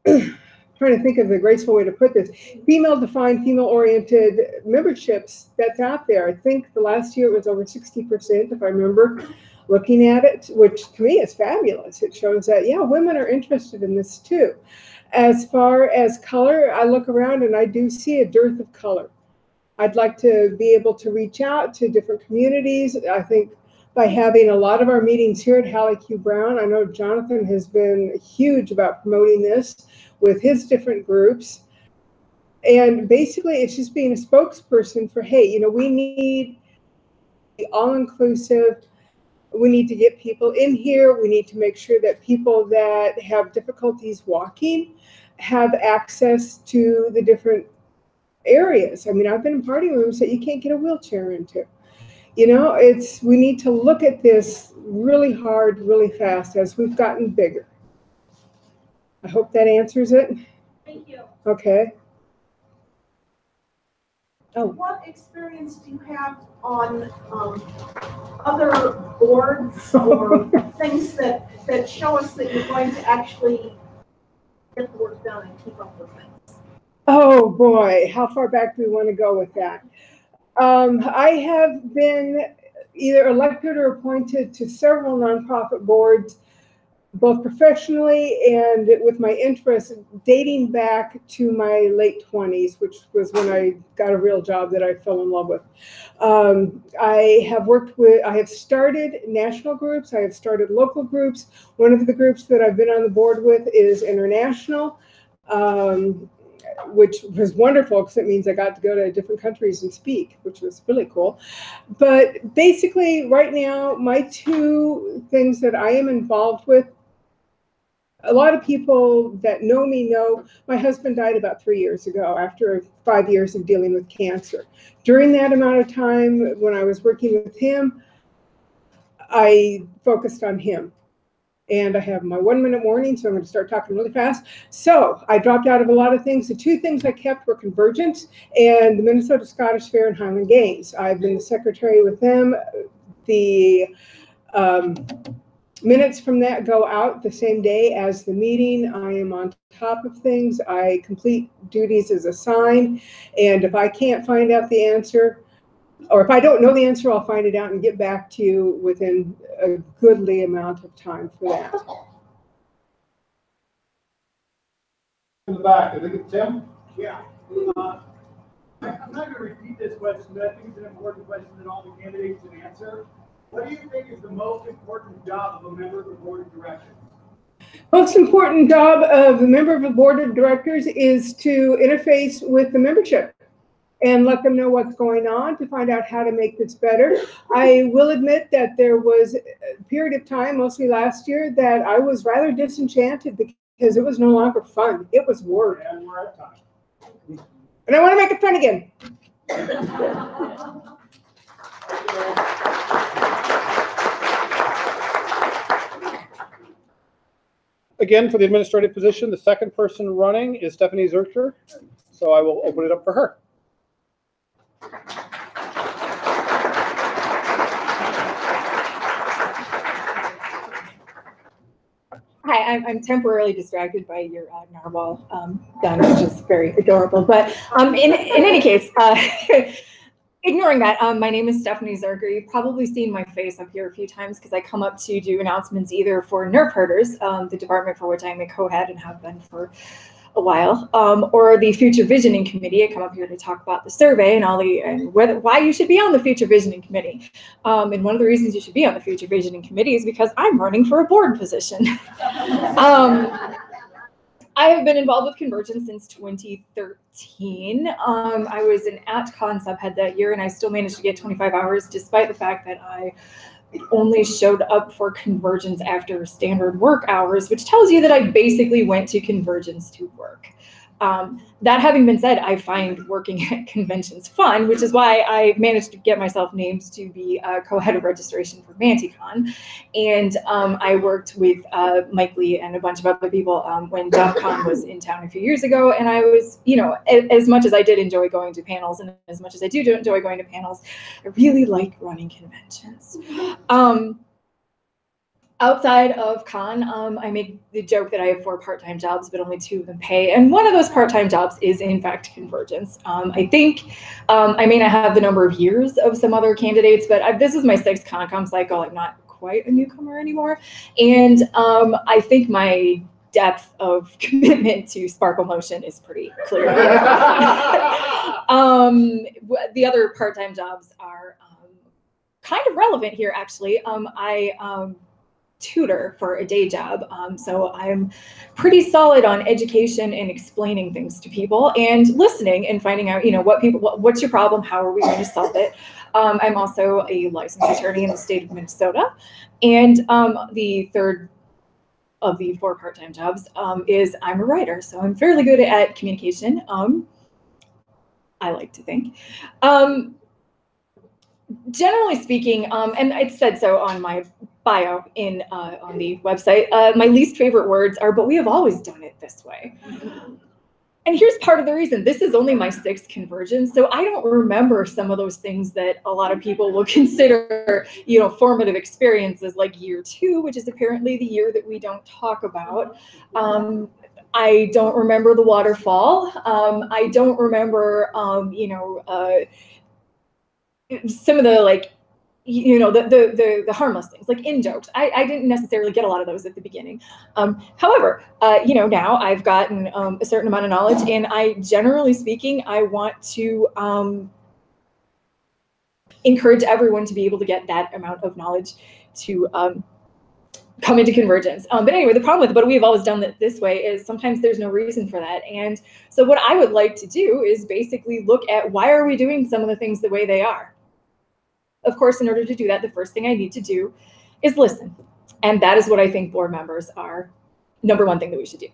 trying to think of the graceful way to put this, female-defined, female-oriented memberships that's out there. I think the last year it was over 60%, if I remember looking at it, which to me is fabulous. It shows that, yeah, women are interested in this too. As far as color, I look around and I do see a dearth of color. I'd like to be able to reach out to different communities. I think by having a lot of our meetings here at Hallie Q. Brown, I know Jonathan has been huge about promoting this with his different groups. And basically, it's just being a spokesperson for, hey, we need all-inclusive. We need to get people in here. We need to make sure that people that have difficulties walking have access to the different areas. I mean, I've been in party rooms that you can't get a wheelchair into. We need to look at this really hard, really fast as we've gotten bigger. I hope that answers it. Thank you. Okay. Oh. What experience do you have on other boards or things that show us that you're going to actually get the work done and keep up with things? Oh boy, how far back do we want to go with that? I have been either elected or appointed to several nonprofit boards, both professionally and with my interests dating back to my late 20s, which was when I got a real job that I fell in love with. I have started national groups, I have started local groups. One of the groups that I've been on the board with is international, which was wonderful because it means I got to go to different countries and speak, which was really cool. But basically, right now, my two things that I am involved with, a lot of people that know me know my husband died about 3 years ago after 5 years of dealing with cancer. During that amount of time, when I was working with him, I focused on him. And I have my 1-minute warning, so I'm going to start talking really fast. So I dropped out of a lot of things. The 2 things I kept were Convergence and the Minnesota Scottish Fair and Highland Games. I've been the secretary with them. The minutes from that go out the same day as the meeting. I am on top of things. I complete duties as assigned. And if I can't find out the answer, or if I don't know the answer, I'll find it out and get back to you within a goodly amount of time for that. In the back, I think it's Tim. Yeah. I'm not going to repeat this question, but I think it's an important question that all the candidates should answer. What do you think is the most important job of a member of the board of directors? Most important job of the member of the board of directors is to interface with the membership and let them know what's going on to find out how to make this better. I will admit that there was a period of time, mostly last year, that I was rather disenchanted because it was no longer fun. It was work. And we're at time. And I want to make it fun again. Again, for the administrative position, the second person running is Stephanie Zurcher. So I will open it up for her. Hi, I'm temporarily distracted by your narwhal gun, which is very adorable. But in any case, ignoring that, my name is Stephanie Zerger. You've probably seen my face up here a few times because I come up to do announcements either for Nerf Herders, the department for which I'm a co-head and have been for a while, or the Future Visioning Committee. I come up here to talk about the survey and why you should be on the Future Visioning Committee. And one of the reasons you should be on the Future Visioning Committee is because I'm running for a board position. I have been involved with Convergence since 2013. I was an at-con subhead that year, and I still managed to get 25 hours, despite the fact that I only showed up for Convergence after standard work hours, which tells you that I basically went to Convergence to work. That having been said, I find working at conventions fun, which is why I managed to get myself named to be co-head of registration for MantiCon. And I worked with Mike Lee and a bunch of other people when DEFCON was in town a few years ago. And I was, as much as I did enjoy going to panels, and as much as I do enjoy going to panels, I really like running conventions. Outside of con, I make the joke that I have 4 part-time jobs, but only 2 of them pay. And one of those part-time jobs is, in fact, Convergence. I think I may not have the number of years of some other candidates, but this is my 6th ConCom cycle. I'm not quite a newcomer anymore. And I think my depth of commitment to Sparkle Motion is pretty clear. The other part-time jobs are kind of relevant here, actually. I tutor for a day job, so I'm pretty solid on education and explaining things to people and listening and finding out, what's your problem, how are we going to solve it. I'm also a licensed attorney in the state of Minnesota, and the third of the 4 part-time jobs is I'm a writer, so I'm fairly good at communication. I like to think. Generally speaking, and it said so on my bio on the website, my least favorite words are, but we have always done it this way. And here's part of the reason. This is only my 6th Convergence, so I don't remember some of those things that a lot of people will consider, formative experiences, like year 2, which is apparently the year that we don't talk about. I don't remember the waterfall. I don't remember, some of the the harmless things, like in-jokes. I didn't necessarily get a lot of those at the beginning. However, now I've gotten a certain amount of knowledge, and generally speaking, I want to encourage everyone to be able to get that amount of knowledge to come into Convergence. But anyway, the problem with but we've always done it this way is sometimes there's no reason for that. And so what I would like to do is basically look at why are we doing some of the things the way they are. Of course, in order to do that, the first thing I need to do is listen. And that is what I think board members are number 1 thing that we should do.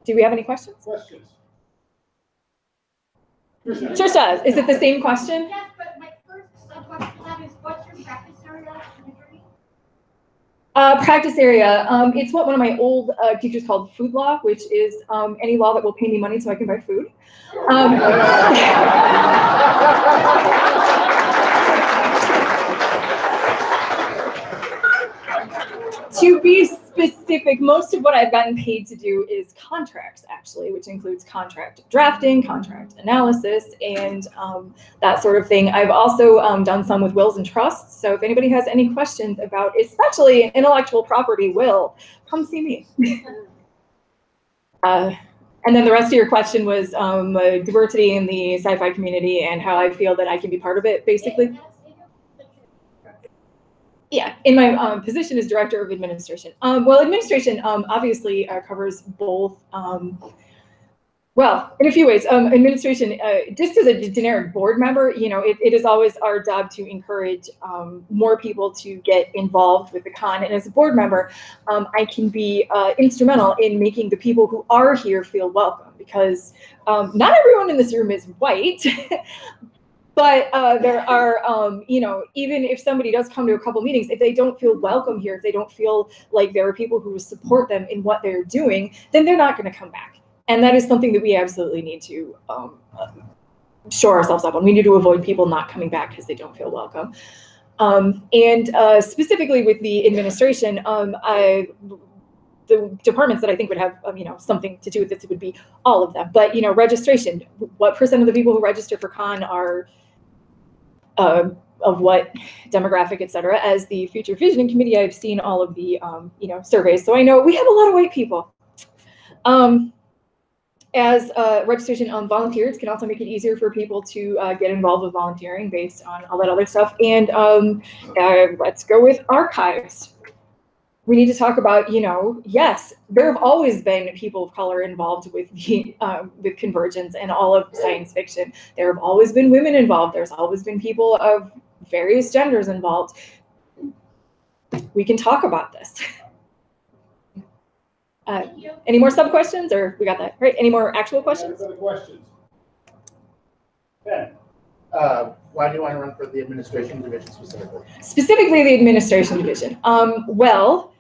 Do we have any questions? Questions? Trisha, is it the same question? Yes, but my first question is, what's your practice area? Practice area. It's what one of my old teachers called food law, which is any law that will pay me money so I can buy food. To be specific, most of what I've gotten paid to do is contracts, actually, which includes contract drafting, contract analysis, and that sort of thing. I've also done some with wills and trusts. So if anybody has any questions about, especially intellectual property will, come see me. And then the rest of your question was diversity in the sci-fi community and how I feel that I can be part of it, basically. Yeah, in my position as director of administration. Well, administration obviously covers both, well, in a few ways. Administration, just as a generic board member, you know, it is always our job to encourage more people to get involved with the con. And as a board member, I can be instrumental in making the people who are here feel welcome, because not everyone in this room is white. But there are, you know, even if somebody does come to a couple meetings, if they don't feel welcome here, if they don't feel like there are people who support them in what they're doing, then they're not going to come back. And that is something that we absolutely need to shore ourselves up on. We need to avoid people not coming back because they don't feel welcome. And specifically with the administration, the departments that I think would have, you know, something to do with this would be all of them. But, you know, registration, what % of the people who register for con are of what demographic, et cetera. As the Future Visioning Committee, I've seen all of the, you know, surveys. So I know we have a lot of white people. As registration volunteers can also make it easier for people to get involved with volunteering based on all that other stuff. And let's go with archives. We need to talk about, you know, yes, there have always been people of color involved with the, with convergence and all of science fiction. There have always been women involved. There's always been people of various genders involved. We can talk about this. Any more sub questions, or we got that right? Any more actual questions? Other questions? Ben. Why do you want to run for the administration division specifically? Specifically, the administration division. Well,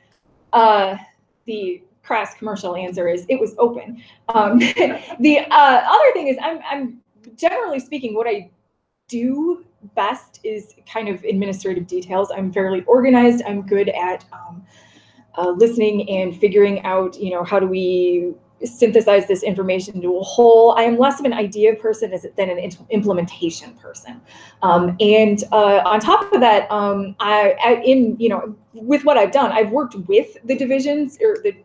the crass commercial answer is it was open. The other thing is, I'm generally speaking, what I do best is kind of administrative details. I'm fairly organized. I'm good at listening and figuring out, you know, how do we synthesize this information into a whole. I am less of an idea person than an implementation person. And on top of that, in, you know, with what I've done, I've worked with the divisions or the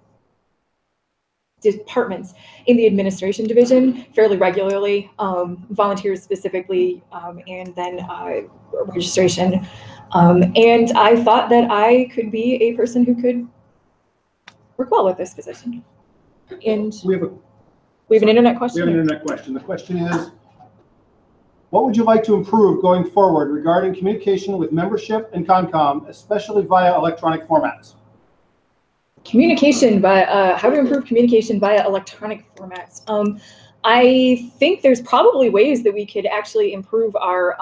departments in the administration division fairly regularly, volunteers specifically, and then registration. And I thought that I could be a person who could work well with this position. And we have an internet question. We have an internet question. The question is, what would you like to improve going forward regarding communication with membership and ConCom, especially via electronic formats? Communication via, how to improve communication via electronic formats. I think there's probably ways that we could actually improve our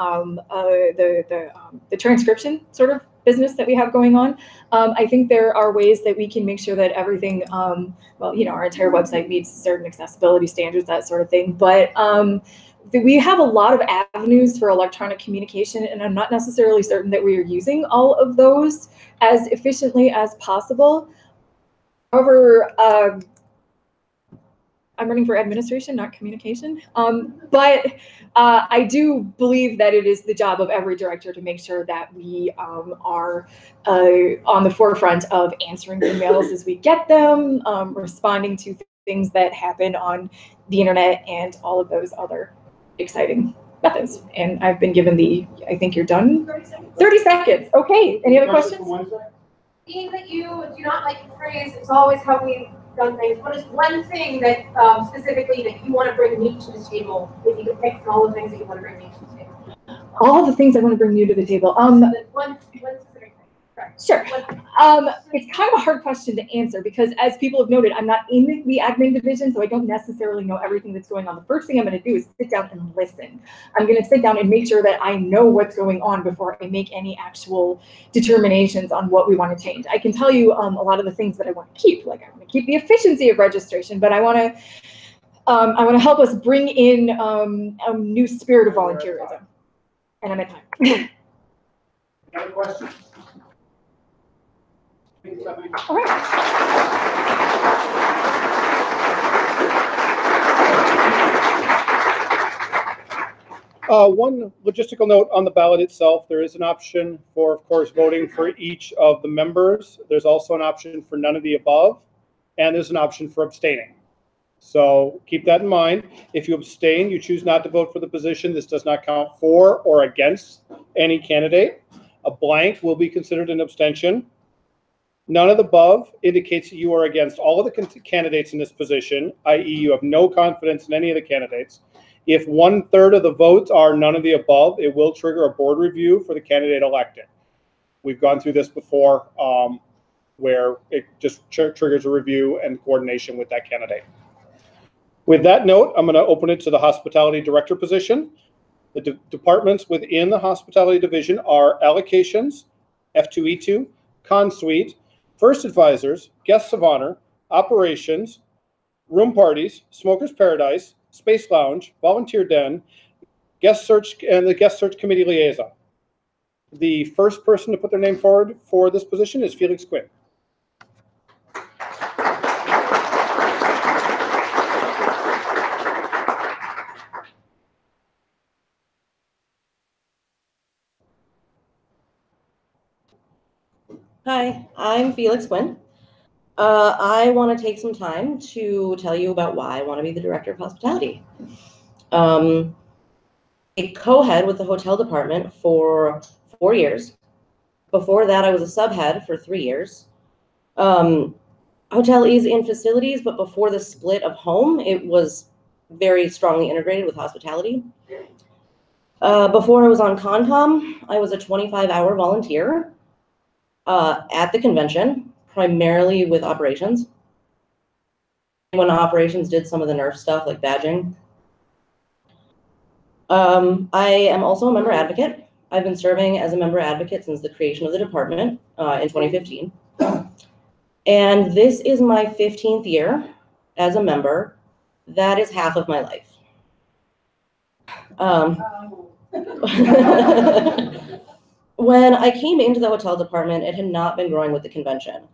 the transcription sort of business that we have going on. I think there are ways that we can make sure that everything, well, you know, our entire website meets certain accessibility standards, that sort of thing. But we have a lot of avenues for electronic communication, and I'm not necessarily certain that we are using all of those as efficiently as possible. However, I'm running for administration, not communication. But I do believe that it is the job of every director to make sure that we are on the forefront of answering emails as we get them, responding to things that happen on the internet, and all of those other exciting methods. And I've been given the, I think you're done? 30 seconds. 30 seconds. Okay. Any other questions? Being that you do not like the phrase, it's always how we've done things, what is one thing that specifically that you want to bring new to the table, if you could pick from all the things that you want to bring new to the table? All the things I want to bring new to the table. So one specific thing. Sure. It's kind of a hard question to answer because, as people have noted, I'm not in the admin division, so I don't necessarily know everything that's going on. The first thing I'm going to do is sit down and listen. I'm going to sit down and make sure that I know what's going on before I make any actual determinations on what we want to change. I can tell you a lot of the things that I want to keep. Like, I want to keep the efficiency of registration, but I want to help us bring in a new spirit of volunteerism. And I'm at time. Any other questions? All right. One logistical note on the ballot itself, there is an option for, of course, voting for each of the members. There's also an option for none of the above, and there's an option for abstaining. So keep that in mind. If you abstain, you choose not to vote for the position. This does not count for or against any candidate. A blank will be considered an abstention. None of the above indicates that you are against all of the candidates in this position, i.e. you have no confidence in any of the candidates. If 1/3 of the votes are none of the above, it will trigger a board review for the candidate elected. We've gone through this before where it just triggers a review and coordination with that candidate. With that note, I'm going to open it to the hospitality director position. The departments within the hospitality division are allocations, F2E2, con suite, first advisors, guests of honor, operations, room parties, smokers paradise, space lounge, volunteer den, guest search, and the guest search committee liaison. The first person to put their name forward for this position is Felix Quinn. Hi, I'm Felix Quinn. I want to take some time to tell you about why I want to be the director of hospitality. A co-head with the hotel department for 4 years. Before that, I was a sub-head for 3 years. Hotel is in facilities, but before the split of home, it was very strongly integrated with hospitality. Before I was on ConCom, I was a 25-hour volunteer at the convention, primarily with operations. When operations did some of the NERF stuff like badging. I am also a member advocate. I've been serving as a member advocate since the creation of the department in 2015. And this is my 15th year as a member. That is half of my life. When I came into the hotel department, it had not been growing with the convention.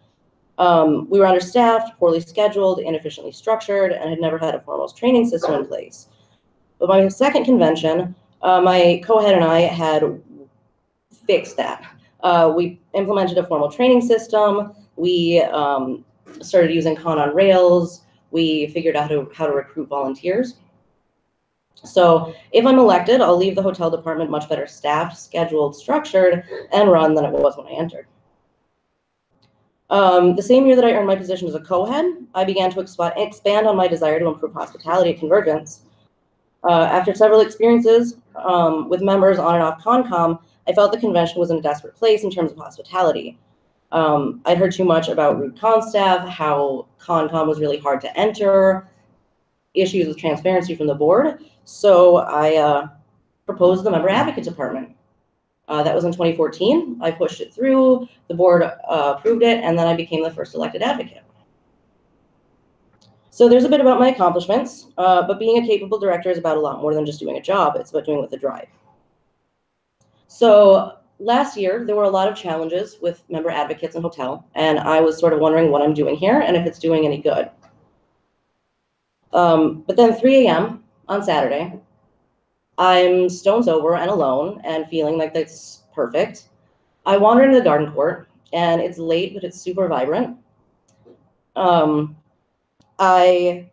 We were understaffed, poorly scheduled, inefficiently structured, and had never had a foremost training system in place. But my second convention, my co-head and I had fixed that. We implemented a formal training system. We started using Con on Rails. We figured out how to recruit volunteers. So if I'm elected, I'll leave the hotel department much better staffed, scheduled, structured, and run than it was when I entered. The same year that I earned my position as a co-head, I began to expand on my desire to improve hospitality at Convergence. After several experiences with members on and off ConCom, I felt the convention was in a desperate place in terms of hospitality. I'd heard too much about rude con staff, how ConCom was really hard to enter, issues with transparency from the board. So I proposed the member advocate department. That was in 2014. I pushed it through, the board approved it, and then I became the first elected advocate. So there's a bit about my accomplishments, but being a capable director is about a lot more than just doing a job. It's about doing it with a drive. So last year, there were a lot of challenges with member advocates in hotel, and I was sort of wondering what I'm doing here and if it's doing any good. But then 3 a.m. on Saturday, I'm stone sober and alone and feeling like that's perfect. I wander into the garden court, and it's late, but it's super vibrant. I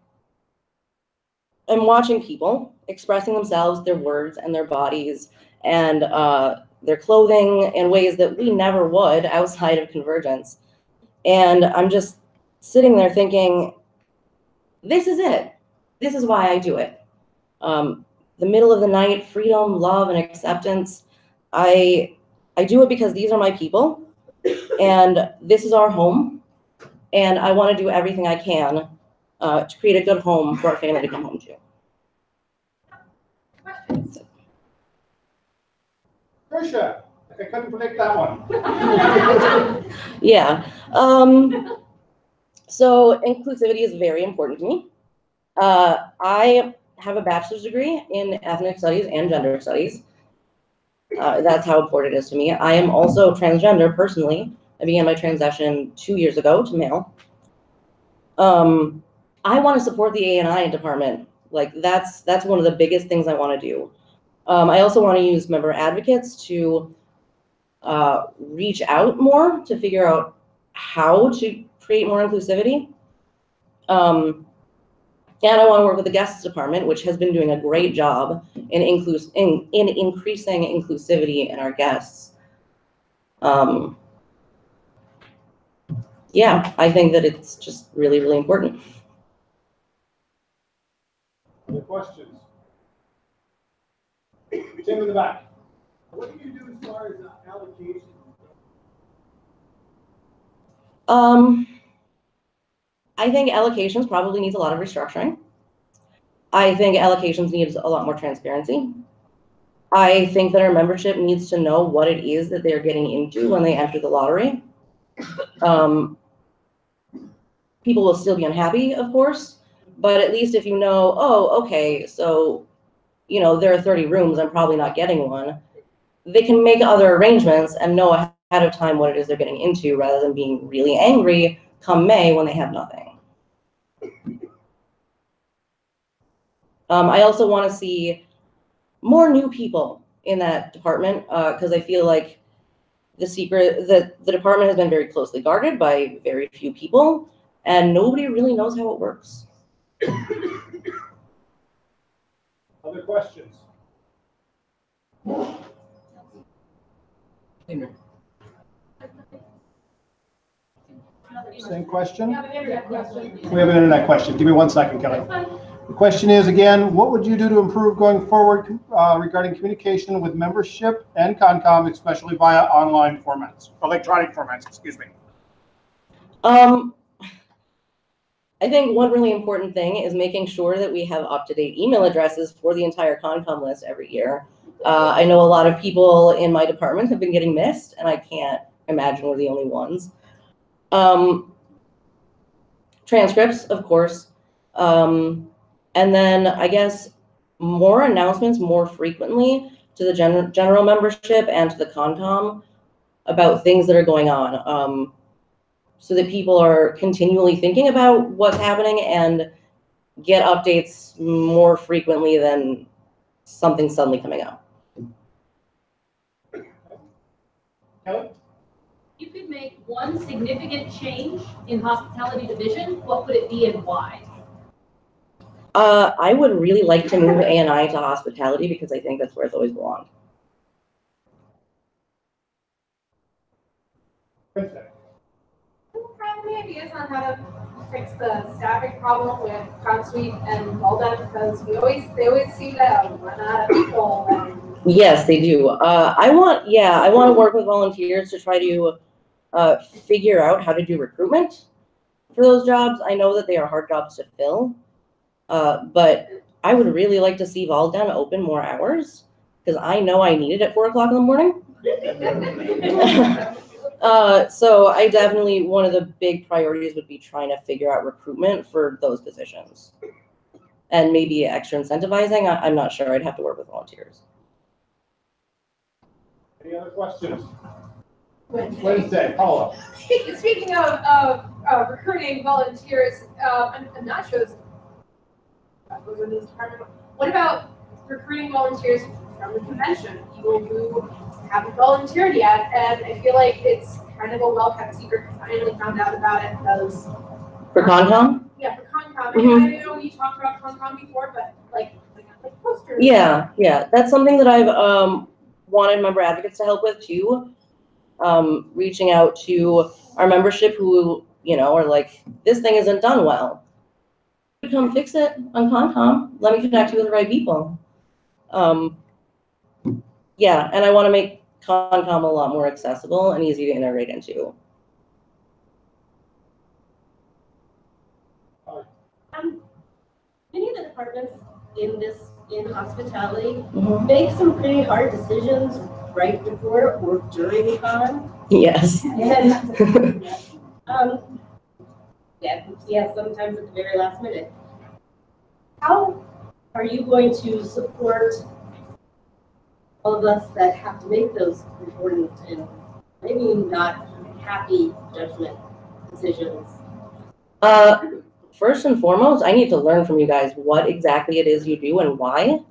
am watching people expressing themselves, their words and their bodies and their clothing in ways that we never would outside of Convergence. And I'm just sitting there thinking, this is it. This is why I do it. The middle of the night, freedom, love, and acceptance. I do it because these are my people. And this is our home, and I want to do everything I can to create a good home for our family to come home to. Tricia, I couldn't predict that one. Yeah. So inclusivity is very important to me. I have a bachelor's degree in ethnic studies and gender studies. That's how important it is to me. I am also transgender personally. I began my transition 2 years ago to male. I want to support the A&I department. Like that's one of the biggest things I want to do. I also want to use member advocates to reach out more to figure out how to create more inclusivity. And I want to work with the guests department, which has been doing a great job in increasing inclusivity in our guests. Yeah, I think that it's just really, really important. Other questions? Tim in the back. What do you do as far as allocation? I think allocations probably needs a lot of restructuring. I think allocations needs a lot more transparency. I think that our membership needs to know what it is that they're getting into when they enter the lottery. People will still be unhappy, of course, but at least if you know, oh, okay, so, you know, there are 30 rooms, I'm probably not getting one. They can make other arrangements and know ahead of time what it is they're getting into rather than being really angry come May when they have nothing. I also want to see more new people in that department because I feel like the department has been very closely guarded by very few people and nobody really knows how it works. Other questions? Same question? We have an internet question. We have an internet question. Give me 1 second, Kelly. The question is, again, what would you do to improve going forward regarding communication with membership and ConCom, especially via online formats, electronic formats, excuse me? I think one really important thing is making sure that we have up-to-date email addresses for the entire ConCom list every year. I know a lot of people in my department have been getting missed, and I can't imagine we're the only ones. Transcripts, of course. And then I guess more announcements more frequently to the general membership and to the ConCom about things that are going on. So that people are continually thinking about what's happening and get updates more frequently than something suddenly coming out. Kelly? You could make one significant change in hospitality division, what would it be and why? I would really like to move A&I to hospitality because I think that's where it's always belonged. Any ideas on how to fix the staffing problem with ConSuite and Walden? Because they always seem to run out of people. Yes, they do. I want to work with volunteers to try to figure out how to do recruitment for those jobs. I know that they are hard jobs to fill, but I would really like to see Walden open more hours because I know I need it at 4 o'clock in the morning. So I definitely, one of the big priorities would be trying to figure out recruitment for those positions and maybe extra incentivizing. I'm not sure. I'd have to work with volunteers. Any other questions? Wednesday, Paula. Speaking of recruiting volunteers, I'm not sure this goes into this department. What about recruiting volunteers from the convention? People who haven't volunteered yet, and I feel like it's kind of a well-kept secret because I only found out about it because For ConCom? Yeah, for ConCom. Mhm. I know we talked about ConCom before, but like posters. Yeah, that's something that I've wanted member advocates to help with too. Reaching out to our membership who, you know, are like, this thing isn't done well. Come fix it on ConCom. Let me connect you with the right people. Yeah, and I want to make ConCom a lot more accessible and easy to integrate into. many of the departments in hospitality make some pretty hard decisions right before or during the con. Yes. And yeah, sometimes at the very last minute. How are you going to support all of us that have to make those important and maybe not happy judgment decisions? First and foremost, I need to learn from you guys what exactly it is you do and why.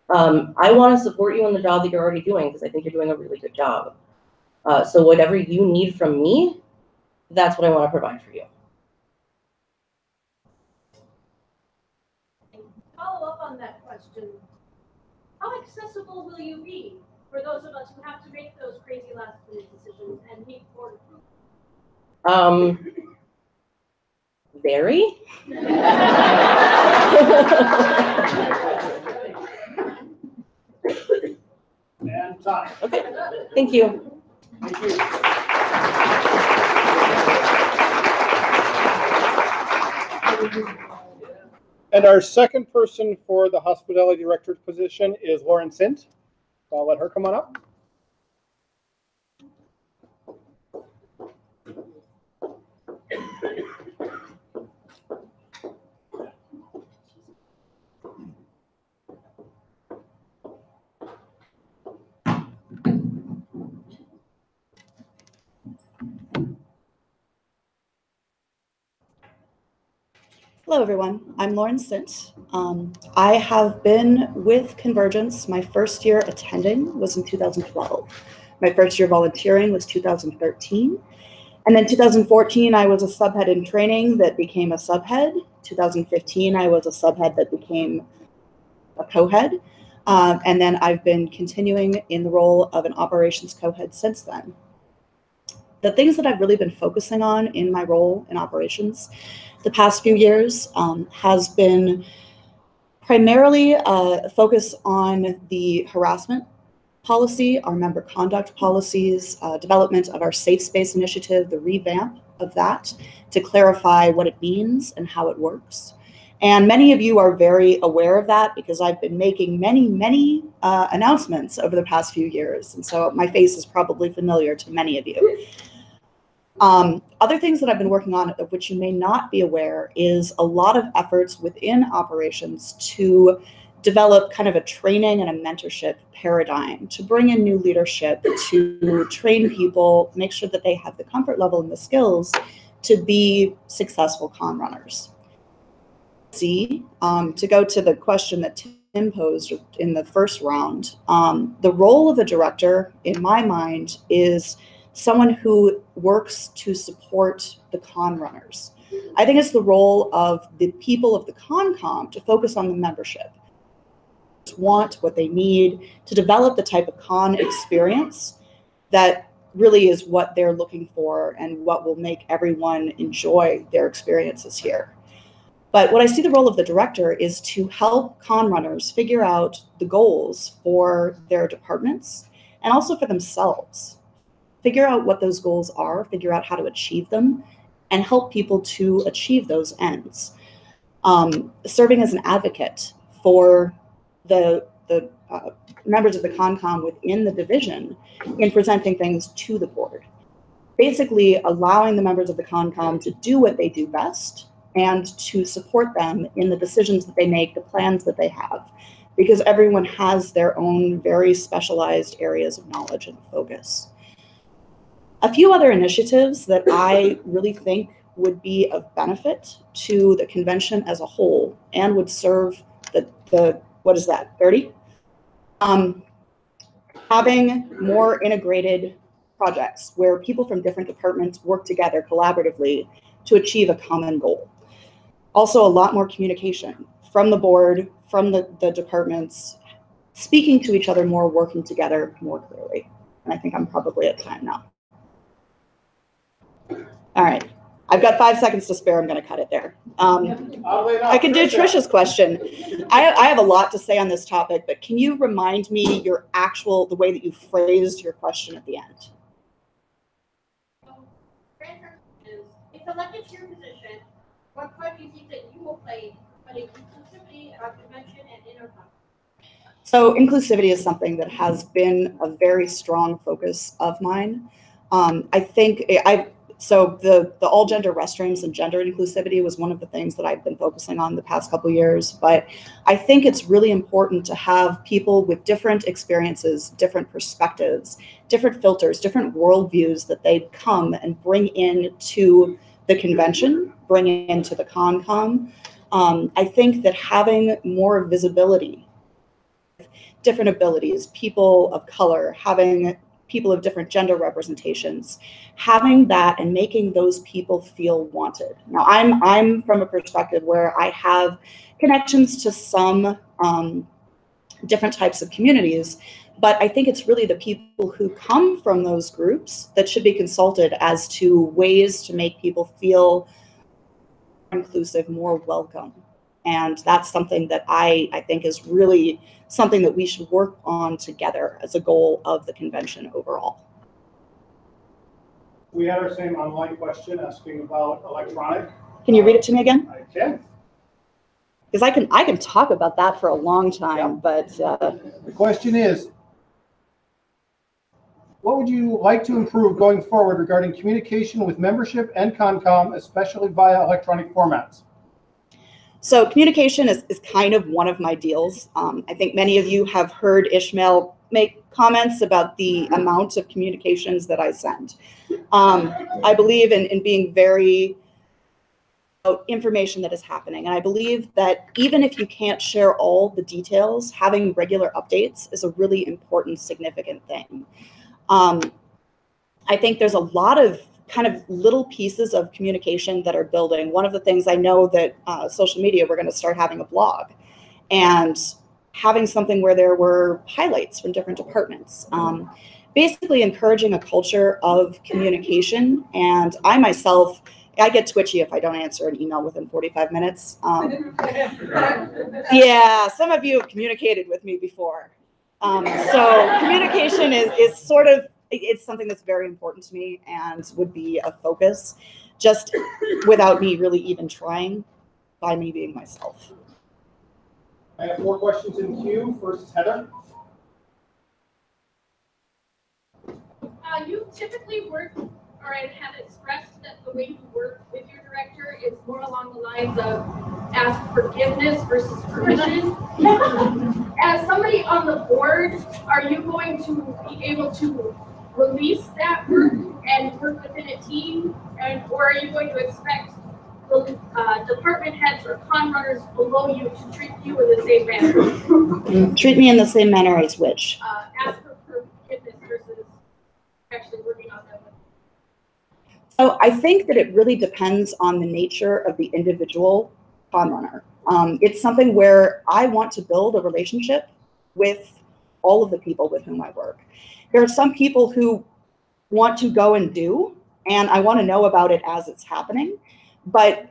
I want to support you in the job that you're already doing because I think you're doing a really good job. So whatever you need from me, that's what I want to provide for you. Follow up on that question. How accessible will you be for those of us who have to make those crazy last minute decisions and need board approval? Very. And time. Okay. Thank you. Thank you. And our second person for the hospitality director position is Lauren Sint. So I'll let her come on up. Hello, everyone. I'm Lauren Sint. I have been with Convergence. My first year attending was in 2012. My first year volunteering was 2013. And then 2014, I was a subhead in training that became a subhead. 2015, I was a subhead that became a co-head. And then I've been continuing in the role of an operations co-head since then. The things that I've really been focusing on in my role in operations the past few years has been primarily focus on the harassment policy, our member conduct policies, development of our safe space initiative, the revamp of that to clarify what it means and how it works. And many of you are very aware of that because I've been making many announcements over the past few years. And so my face is probably familiar to many of you. Other things that I've been working on, of which you may not be aware, is a lot of efforts within operations to develop kind of a training and a mentorship paradigm, to bring in new leadership, to train people, make sure that they have the comfort level and the skills to be successful con runners. To go to the question that Tim posed in the first round, the role of a director, in my mind, is someone who works to support the con runners. I think it's the role of the people of the ConCom to focus on the membership, to want what they need, to develop the type of con experience that really is what they're looking for and what will make everyone enjoy their experiences here. But what I see the role of the director is to help con runners figure out the goals for their departments and also for themselves. Figure out what those goals are, figure out how to achieve them, and help people to achieve those ends. Serving as an advocate for the members of the ConCom within the division in presenting things to the board. Basically allowing the members of the ConCom to do what they do best and to support them in the decisions that they make, the plans that they have, because everyone has their own very specialized areas of knowledge and focus. A few other initiatives that I really think would be of benefit to the convention as a whole and would serve the what is that, 30? Having more integrated projects where people from different departments work together collaboratively to achieve a common goal. Also, a lot more communication from the board, from the departments, speaking to each other more, working together more clearly. And I think I'm probably at time now. All right, I've got 5 seconds to spare. I'm going to cut it there. I can do Trisha's question. I have a lot to say on this topic, but can you remind me the way that you phrased your question at the end? If elected to your position, what part do you think that you will play but inclusivity at our convention and intercom. So inclusivity is something that has been a very strong focus of mine. I think so the all gender restrooms and gender inclusivity was one of the things that I've been focusing on the past couple years. But I think it's really important to have people with different experiences, different perspectives, different filters, different worldviews that they come and bring into the convention, bring into the ConCom. I think that having more visibility, different abilities, people of color, having people of different gender representations, having that and making those people feel wanted. Now, I'm from a perspective where I have connections to some different types of communities, but I think it's really the people who come from those groups that should be consulted as to ways to make people feel inclusive, more welcome. And that's something that I think is really something that we should work on together as a goal of the convention overall. We had our same online question asking about electronic. Can you read it to me again? I can. Because I can talk about that for a long time, but the question is, what would you like to improve going forward regarding communication with membership and ConCom, especially via electronic formats? So communication is kind of one of my deals. I think many of you have heard Ishmael make comments about the amount of communications that I send. I believe in being very about information that is happening. And I believe that even if you can't share all the details, having regular updates is a really important, significant thing. I think there's a lot of kind of little pieces of communication that are building. One of the things I know that social media, we're going to start having a blog and having something where there were highlights from different departments. Basically encouraging a culture of communication. And I myself, I get twitchy if I don't answer an email within 45 minutes. Yeah, some of you have communicated with me before. So communication is sort of, it's something that's very important to me and would be a focus just without me really even trying, by me being myself. I have 4 questions in queue. First is Heather. You typically work or have expressed that the way you work with your director is more along the lines of ask forgiveness versus permission. As somebody on the board, are you going to be able to release that work and work within a team, or are you going to expect the department heads or con runners below you to treat you in the same manner? Treat me in the same manner as which? Ask for forgiveness versus actually working on them. So I think that it really depends on the nature of the individual con runner. It's something where I want to build a relationship with all of the people with whom I work. There are some people who want to go and do, and I want to know about it as it's happening, but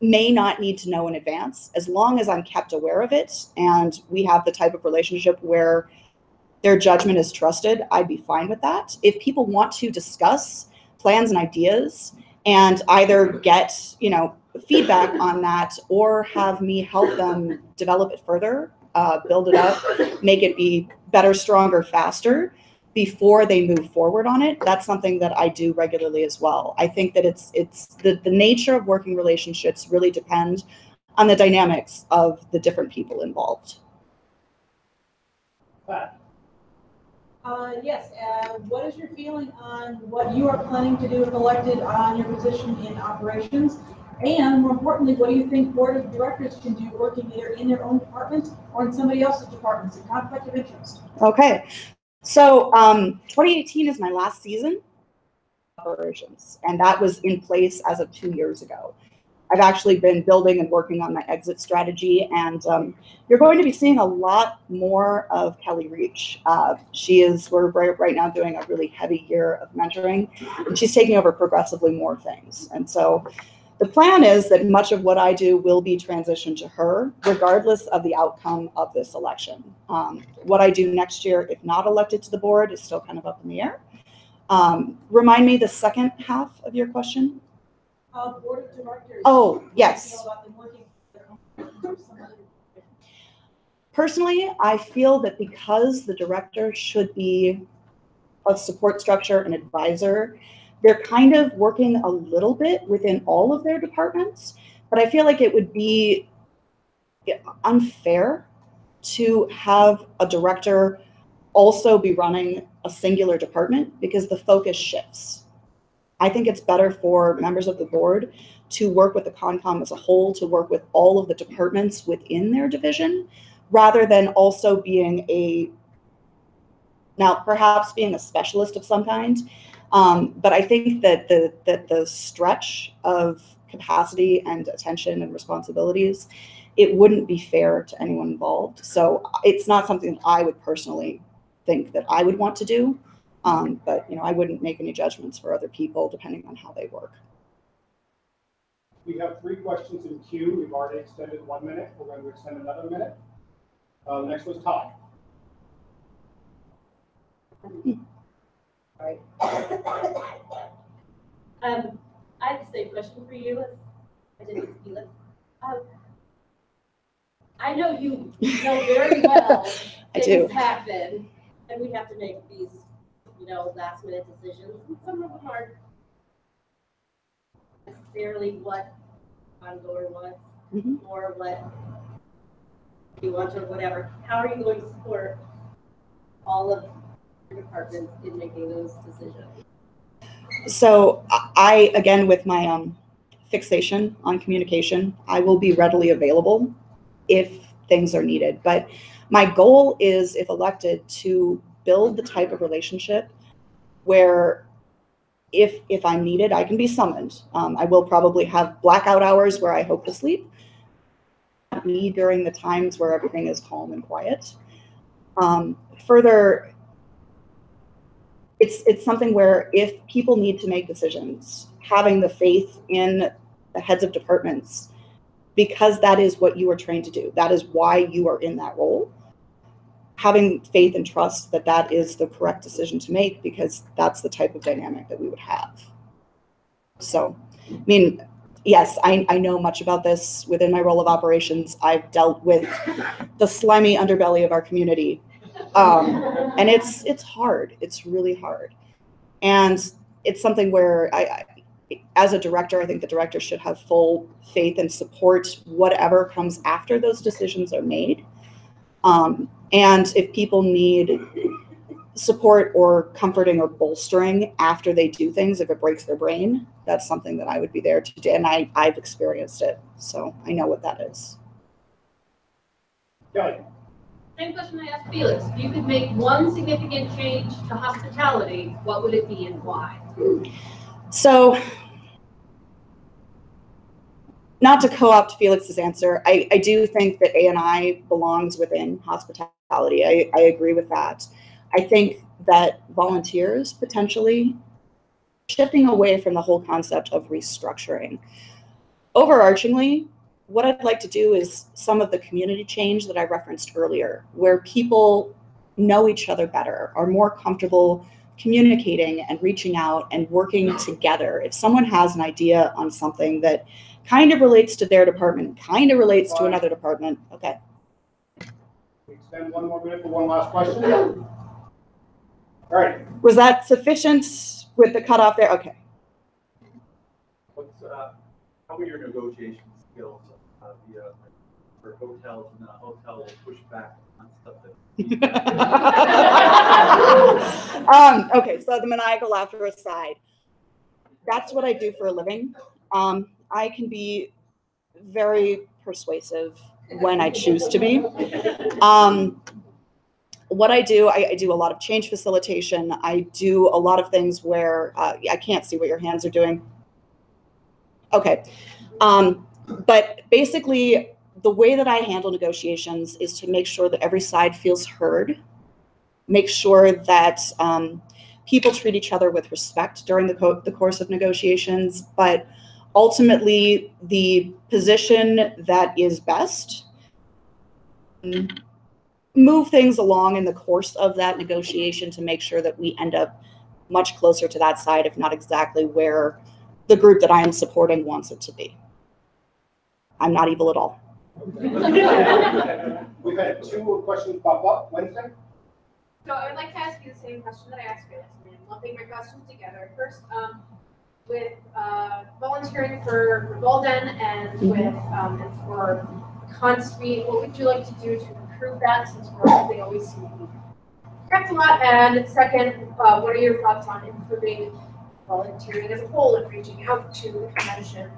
may not need to know in advance. As long as I'm kept aware of it and we have the type of relationship where their judgment is trusted, I'd be fine with that. If people want to discuss plans and ideas and either get, feedback on that or have me help them develop it further, build it up, make it be better, stronger, faster before they move forward on it, that's something that I do regularly as well. I think that it's the nature of working relationships really depend on the dynamics of the different people involved. Yes, what is your feeling on what you are planning to do if elected on your position in operations? And more importantly, what do you think board of directors can do working either in their own department or in somebody else's departments in conflict of interest? Okay, so 2018 is my last season of operations, and that was in place as of 2 years ago. I've actually been building and working on my exit strategy, and you're going to be seeing a lot more of Kelly Reach. We're right now doing a really heavy year of mentoring, and she's taking over progressively more things. And so the plan is that much of what I do will be transitioned to her, regardless of the outcome of this election. What I do next year, if not elected to the board, is still kind of up in the air. Remind me the second half of your question. Board of directors. Oh, yes. Personally, I feel that because the director should be a support structure, an advisor, they're kind of working a little bit within all of their departments, but I feel like it would be unfair to have a director also be running a singular department because the focus shifts. I think it's better for members of the board to work with the ConCom as a whole, to work with all of the departments within their division, rather than also being now perhaps being a specialist of some kind. But I think that the stretch of capacity and attention and responsibilities, it wouldn't be fair to anyone involved. So it's not something that I would personally think that I would want to do. But I wouldn't make any judgments for other people depending on how they work. We have 3 questions in queue. We've already extended 1 minute. We're going to extend another minute. The next one's Todd. Right. I have the same question for you as I did with Felix. I know you know very well things happen, and we have to make these, last minute decisions. And some of them aren't necessarily what ongoing wants or what you want or whatever. How are you going to support all of your departments in making those decisions? So I, again, with my fixation on communication, I will be readily available if things are needed. But my goal is, if elected, to build the type of relationship where if I'm needed, I can be summoned. I will probably have blackout hours where I hope to sleep. Me during the times where everything is calm and quiet. Further, it's something where if people need to make decisions, having the faith in the heads of departments, because that is what you are trained to do. That is why you are in that role. Having faith and trust that that is the correct decision to make, because that's the type of dynamic that we would have. So, I mean, yes, I know much about this within my role of operations. I've dealt with the slimy underbelly of our community. And it's hard. It's really hard. And it's something where I as a director, I think the director should have full faith and support whatever comes after those decisions are made. And if people need support or comforting or bolstering after they do things, if it breaks their brain, that's something that I would be there to do. And I've experienced it, so I know what that is. Yeah. Same question I asked Felix. If you could make one significant change to hospitality, what would it be and why? So, not to co-opt Felix's answer, I do think that A&I belongs within hospitality. I agree with that. I think that volunteers potentially shifting away from the whole concept of restructuring. Overarchingly, what I'd like to do is some of the community change that I referenced earlier, where people know each other better, are more comfortable communicating and reaching out and working together. If someone has an idea on something that kind of relates to their department, kind of relates to another department, okay. We extend 1 more minute for one last question. All right. Was that sufficient with the cutoff there? Okay. How are your negotiation skills for hotels and hotel will push back on stuff that okay, so the maniacal laughter aside, that's what I do for a living. I can be very persuasive when I choose to be. What I do a lot of change facilitation. I do a lot of things where I can't see what your hands are doing. Okay. But basically, the way that I handle negotiations is to make sure that every side feels heard, make sure that people treat each other with respect during the course of negotiations, but ultimately the position that is best, move things along in the course of that negotiation to make sure that we end up much closer to that side, if not exactly where the group that I am supporting wants it to be. I'm not evil at all. We've had 2 questions pop up. Wednesday? So I would like to ask you the same question that I asked you last time, lumping my questions together. First, with volunteering for Golden and with and for Consuite, what would you like to do to improve that since they always seem to be kept a lot? And second, what are your thoughts on improving volunteering as a whole and reaching out to the convention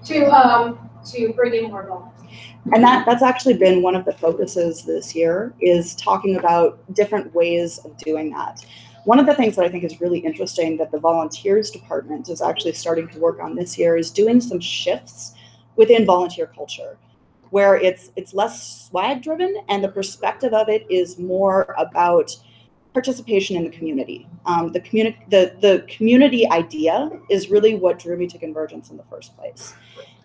to bring in more volunteers? And that's actually been one of the focuses this year, is talking about different ways of doing that. One of the things that I think is really interesting that the volunteers department is actually starting to work on this year is doing some shifts within volunteer culture, where it's less swag driven and the perspective of it is more about participation in the community. The community idea is really what drew me to Convergence in the first place.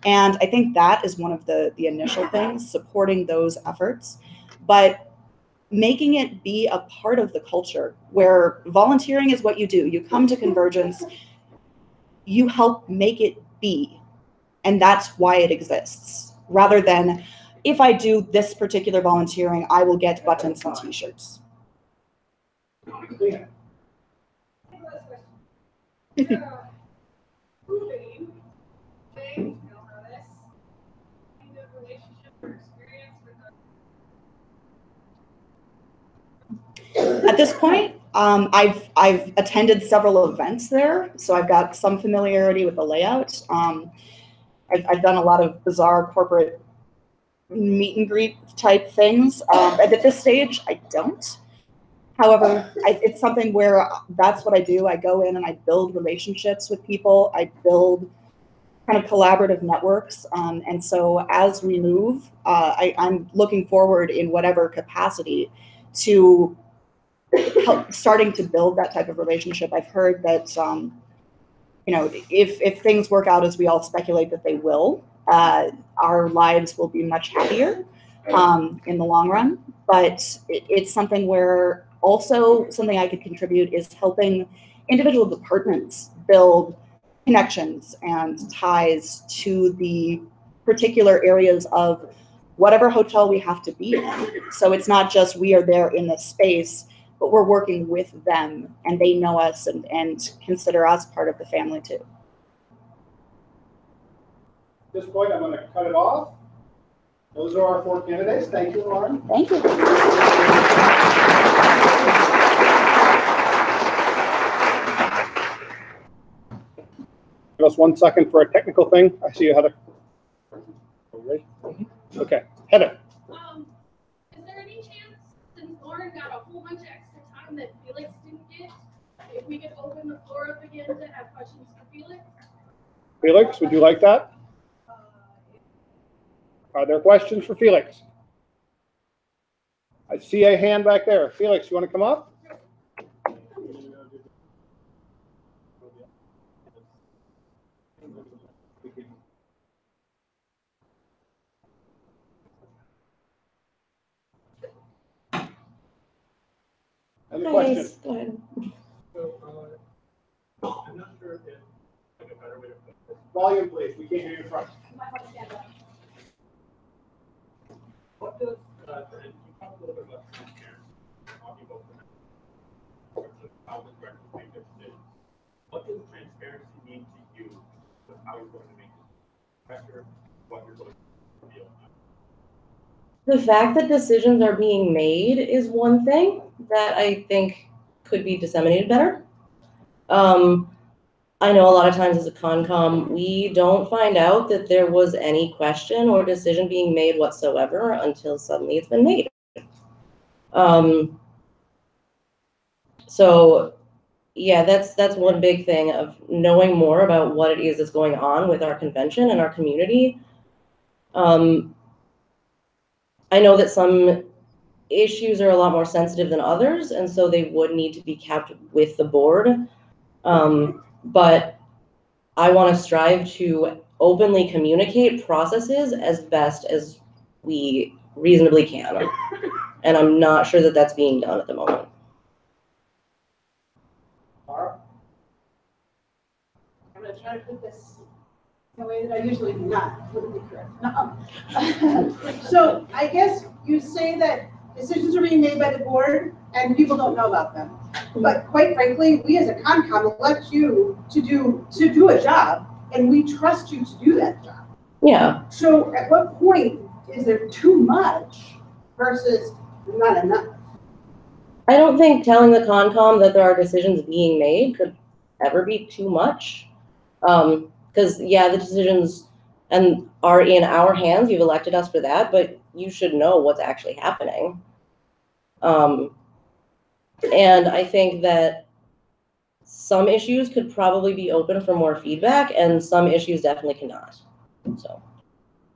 And I think that is one of the initial things, supporting those efforts, but making it be a part of the culture where volunteering is what you do. You come to Convergence, you help make it be, and that's why it exists, rather than if I do this particular volunteering, I will get buttons and t-shirts. At this point, I've attended several events there, so I've got some familiarity with the layout. I've done a lot of bizarre corporate meet and greet type things. And at this stage, I don't. However, it's something where that's what I do. I go in and I build relationships with people. I build kind of collaborative networks. And so as we move, I'm looking forward in whatever capacity to help starting to build that type of relationship. I've heard that, you know, if things work out as we all speculate that they will, our lives will be much happier in the long run. But it's something where also something I could contribute is helping individual departments build connections and ties to the particular areas of whatever hotel we have to be in. So it's not just we are there in the space, but we're working with them and they know us and consider us part of the family too. At this point, I'm going to cut it off. Those are our 4 candidates. Thank you, Lauren. Thank you. Give us 1 second for a technical thing. I see you, Heather. Ready? Okay, Heather. Is there any chance, since Lauren got a whole bunch of extra time that Felix didn't get, if we could open the floor up again to have questions for Felix? Felix, would you like that? Are there questions for Felix? I see a hand back there. Felix, you want to come up? Any questions? Go ahead. I'm not sure if like a better way to put this. Volume, please. We can't hear you front. What does, and you talk a little bit about transparency, talking about how the directors make their decisions. What does transparency mean to you with how you're going to make pressure, what you're going to reveal? The fact that decisions are being made is one thing that I think could be disseminated better. I know a lot of times as a ConCom, we don't find out that there was any question or decision being made whatsoever until suddenly it's been made. So yeah, that's one big thing of knowing more about what it is that's going on with our convention and our community. I know that some issues are a lot more sensitive than others, and so they would need to be kept with the board. But I want to strive to openly communicate processes as best as we reasonably can. And I'm not sure that that's being done at the moment. Mara? I'm going to try to put this in a way that I usually do not, wouldn't be correct. So I guess you say that decisions are being made by the board and people don't know about them. But quite frankly, we as a ConCom elect you to do a job, and we trust you to do that job. Yeah. So at what point is there too much versus not enough? I don't think telling the ConCom that there are decisions being made could ever be too much. Because yeah, the decisions are in our hands. You've elected us for that, but you should know what's actually happening. And I think that some issues could probably be open for more feedback, and some issues definitely cannot. So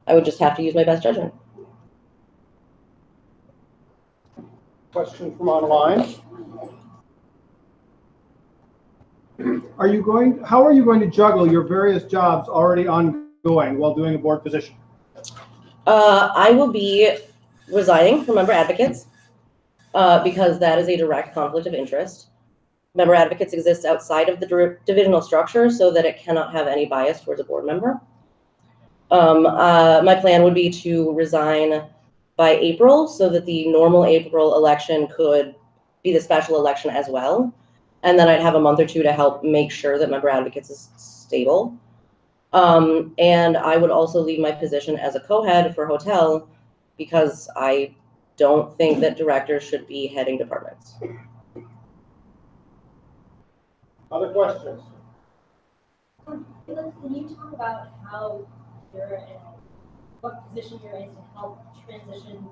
I would just have to use my best judgment. Question from online. How are you going to juggle your various jobs already ongoing while doing a board position? I will be resigning from member advocates because that is a direct conflict of interest. Member advocates exist outside of the divisional structure so that it cannot have any bias towards a board member. My plan would be to resign by April so that the normal April election could be the special election as well. And then I'd have a month or two to help make sure that member advocates is stable. And I would also leave my position as a co-head for hotel because I don't think that directors should be heading departments. Other questions? Can you talk about how you're in, what position you're in to help transition?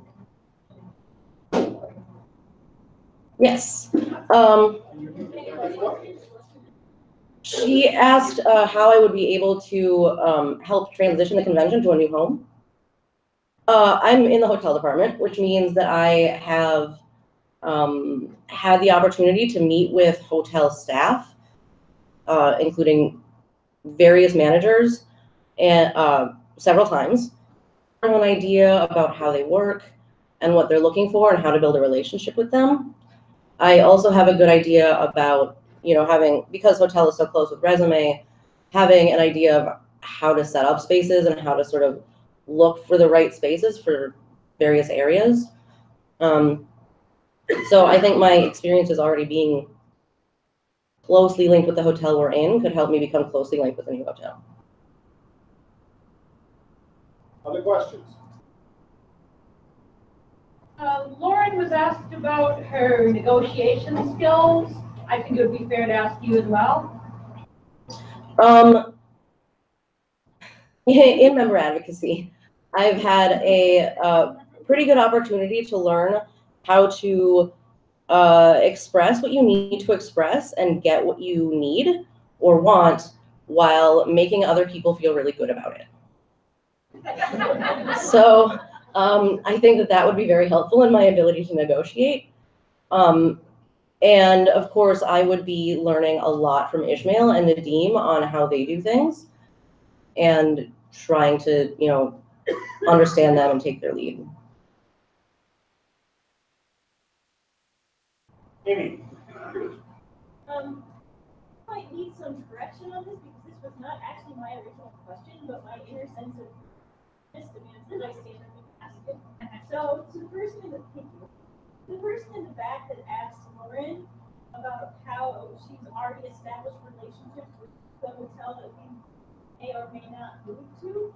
Yes. She asked how I would be able to help transition the convention to a new home. I'm in the hotel department, which means that I have had the opportunity to meet with hotel staff, including various managers, and several times. I have an idea about how they work and what they're looking for and how to build a relationship with them. I also have a good idea about, because hotel is so close with resume, having an idea of how to set up spaces and how to sort of look for the right spaces for various areas. So I think my experience is already being closely linked with the hotel we're in could help me become closely linked with a new hotel. Other questions? Lauren was asked about her negotiation skills. I think it would be fair to ask you as well. In member advocacy, I've had a pretty good opportunity to learn how to express what you need to express and get what you need or want while making other people feel really good about it. So I think that would be very helpful in my ability to negotiate. And of course, I would be learning a lot from Ishmael and Nadeem on how they do things and trying to, understand them and take their lead. Amy. Might need some correction on this because this was not actually my original question, but my inner sense of this demands that I stand up and ask it. So the person in the back that asked Lauren about how she's already established relationships with the hotel that we may or may not move to,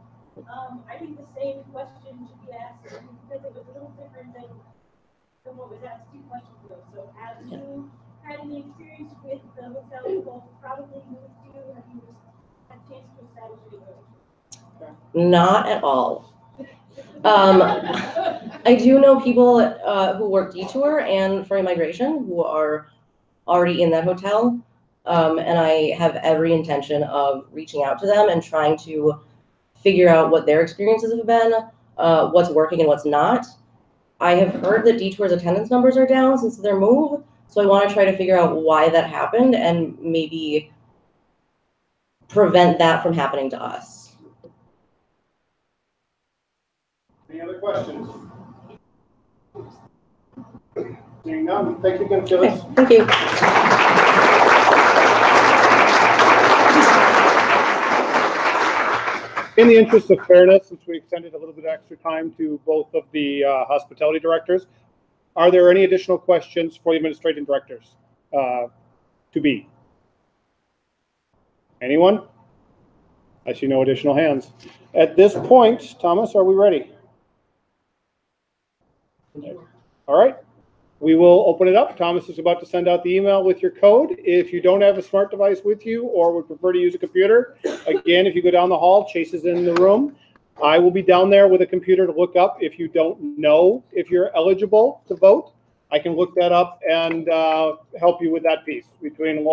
I think the same question should be asked because it was a little different than what was asked 2 questions ago. So have you had any experience with the hotel you both probably moved to? Have you had a chance to establish a relationship? Not at all. I do know people who work detour and for immigration who are already in that hotel. And I have every intention of reaching out to them and trying to figure out what their experiences have been, what's working and what's not. I have heard that detour's attendance numbers are down since their move. So I want to try to figure out why that happened and maybe prevent that from happening to us. Any other questions? Seeing none, thank you again, Phyllis. Okay, thank you. in the interest of fairness, since we extended a little bit of extra time to both of the hospitality directors, are there any additional questions for the administrative directors to be? Anyone? I see no additional hands. At this point, Thomas, are we ready? All right. We will open it up. Thomas is about to send out the email with your code. If you don't have a smart device with you or would prefer to use a computer, again, if you go down the hall, Chase is in the room. I will be down there with a computer to look up. If you don't know if you're eligible to vote, I can look that up and help you with that piece. Between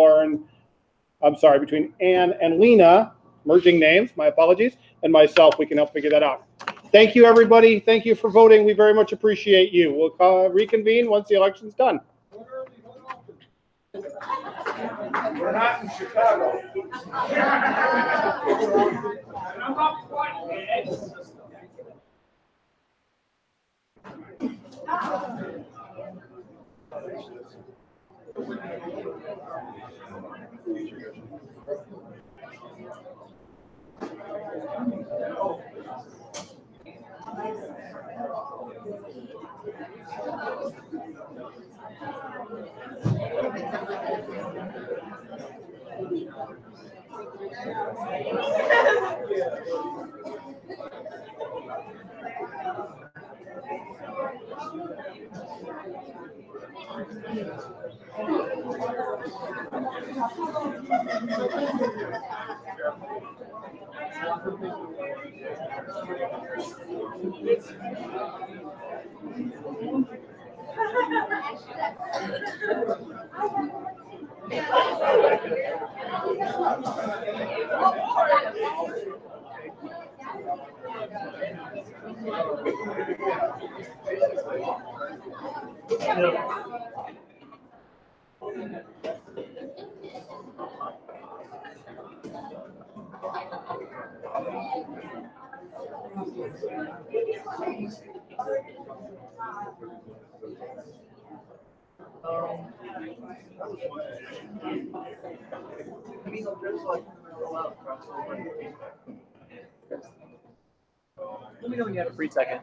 Ann and Lena, merging names, my apologies, and myself, we can help figure that out. Thank you, everybody. Thank you for voting. We very much appreciate you. We'll reconvene once the election's done. We're not in Chicago. Let me know when you have a free second.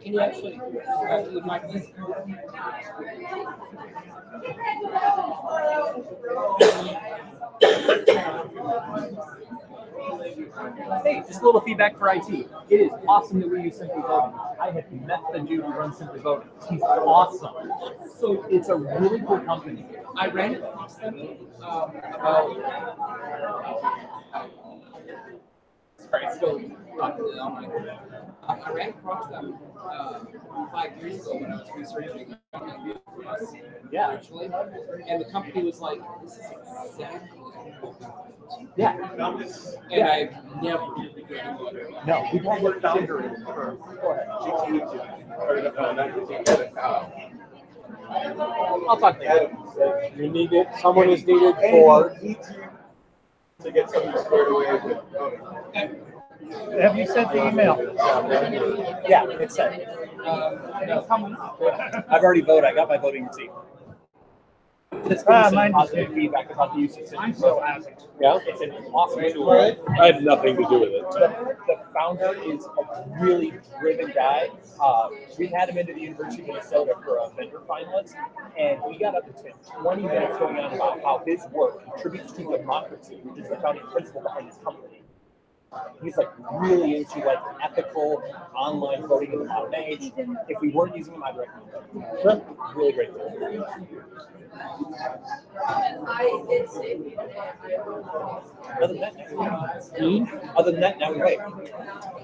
Can you actually leave my piece? Hey, just a little feedback for IT. It is awesome that we use Simply Voting. I have met the dude who runs Simply Voting. He's awesome. So it's a really cool company. I ran it across them about. Sorry, still talking to the online. I ran across them 5 years ago when I was researching us. Yeah, actually. And the company was like, "This is exactly." Yeah. And I've never regretted it. No, we've had the founder for. Go ahead. I'll talk later. You need it. Someone is needed for. To get something squared away. Have you sent the email? Yeah, it's sent. No. I've already voted. I got my voting receipt. Just give me some positive feedback about the usage. I'm so happy. Yeah, it's an awesome tool. I had nothing to do with it. The founder is a really driven guy. We had him into the University of Minnesota for a vendor finalist, and we got up to 20 minutes going on about how his work contributes to democracy, which is the founding principle behind his company. He's like really into like ethical online voting in the modern age. If we weren't using him, I'd recommend it. Sure. Really great tool. Other than that, other than that, now we wait.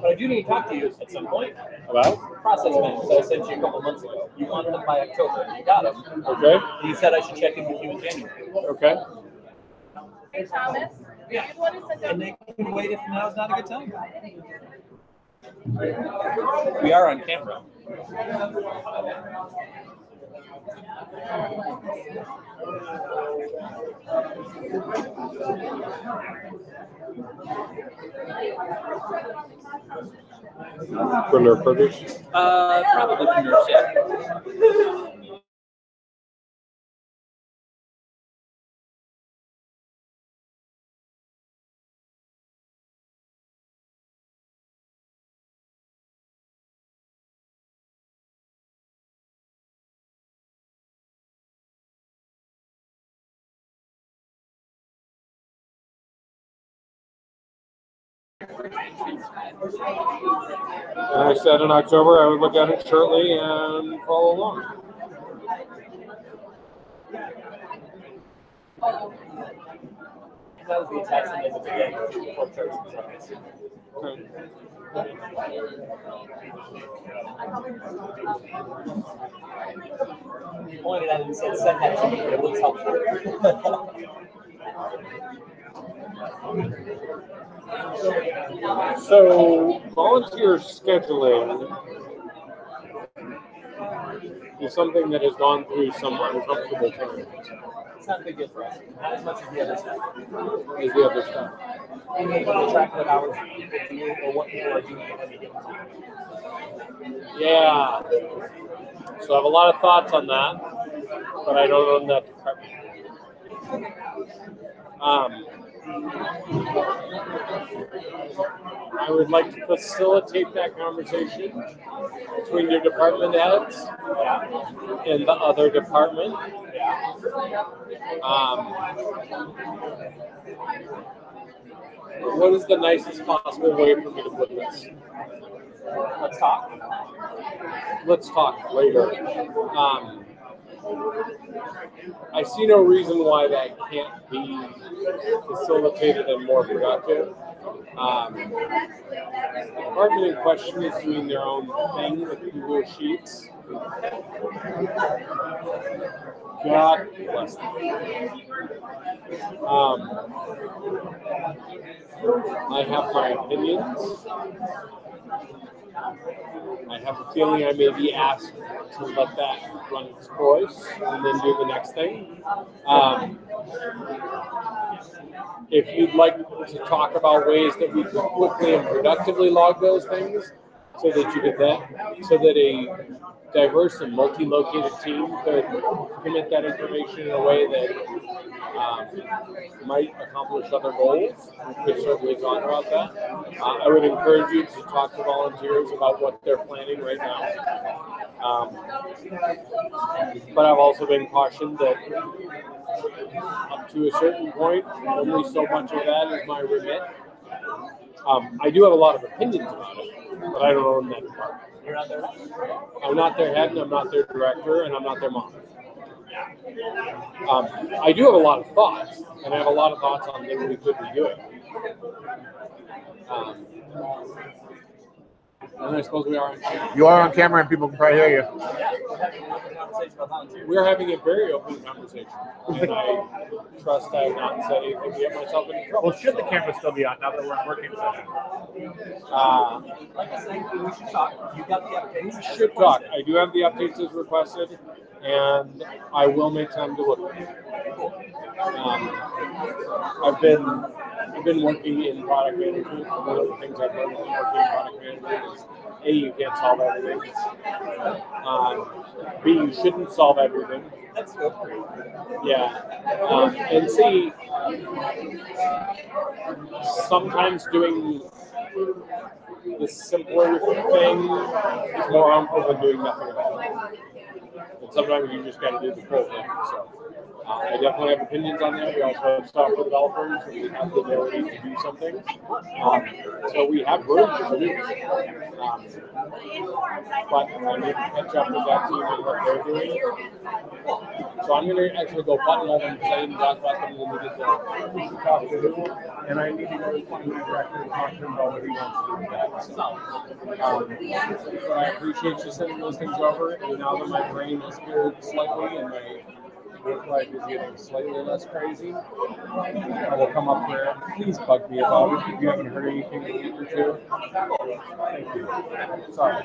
But I do need to talk to you at some point About? process maps that I sent you a couple months ago. You wanted them by October. You got them. Okay. And you said I should check in with you in January. Okay. Hey, Thomas. Yeah. And they can wait if now's not a good time. We are on camera. For nerve purpose? Probably for nerves, yeah. And I said in October I would look at it shortly and follow along. That was the attachment at the beginning. You pointed at it and said, send that to me, but it looks helpful. So, volunteer scheduling is something that has gone through some uncomfortable times. It's not a big deal for us. Not as much as the other stuff. As the other stuff. Being able to track what hours people do or what people are doing at any given time. Yeah. So I have a lot of thoughts on that, but I don't own that department. I would like to facilitate that conversation between your department heads and the other department. What is the nicest possible way for me to put this? Let's talk. Let's talk later. I see no reason why that can't be facilitated and more productive. The department in question is doing their own thing with Google Sheets. God bless them. I have my opinions. I have a feeling I may be asked to let that run its course and then do the next thing. If you'd like to talk about ways that we could quickly and productively log those things, so that you could so that a diverse and multi-located team could commit that information in a way that might accomplish other goals, we could certainly talk about that. I would encourage you to talk to volunteers about what they're planning right now. But I've also been cautioned that up to a certain point, only so much of that is my remit. I do have a lot of opinions about it, but I don't own that department. You're not there? I'm not their head, and I'm not their director, and I'm not their mom. I do have a lot of thoughts, and I have a lot of thoughts on things we could be doing. And I suppose we are on camera. You are on camera and people can probably hear you. We're having a very open conversation. And I trust I have not said anything to get myself into trouble. Well, should the camera still be on now that we're in working session? Like I said, we should talk. You got the updates. We should talk. I do have the updates as requested, and I will make time to look at them. I've been working in product management. One of the things I've learned from working in product management is A, you can't solve everything. B, you shouldn't solve everything. That's good. Yeah. And C, sometimes doing the simpler thing is more harmful than doing nothing at all. And sometimes you just got to do the full thing. So I definitely have opinions on that. We also have software developers, and we have the ability to do something. So we have room to do. But I need to catch up with that team and what they're doing. So I'm going to actually go buttonhole them because I didn't talk about them when we did the talk to who, and I need to go find my director and talk to him about what he wants to do with that. So, but I appreciate you sending those things over, and now that my brain is cleared slightly and my work life is getting slightly less crazy, I will come up there. Please bug me about it if you haven't heard anything in a week or two. Thank you. Sorry.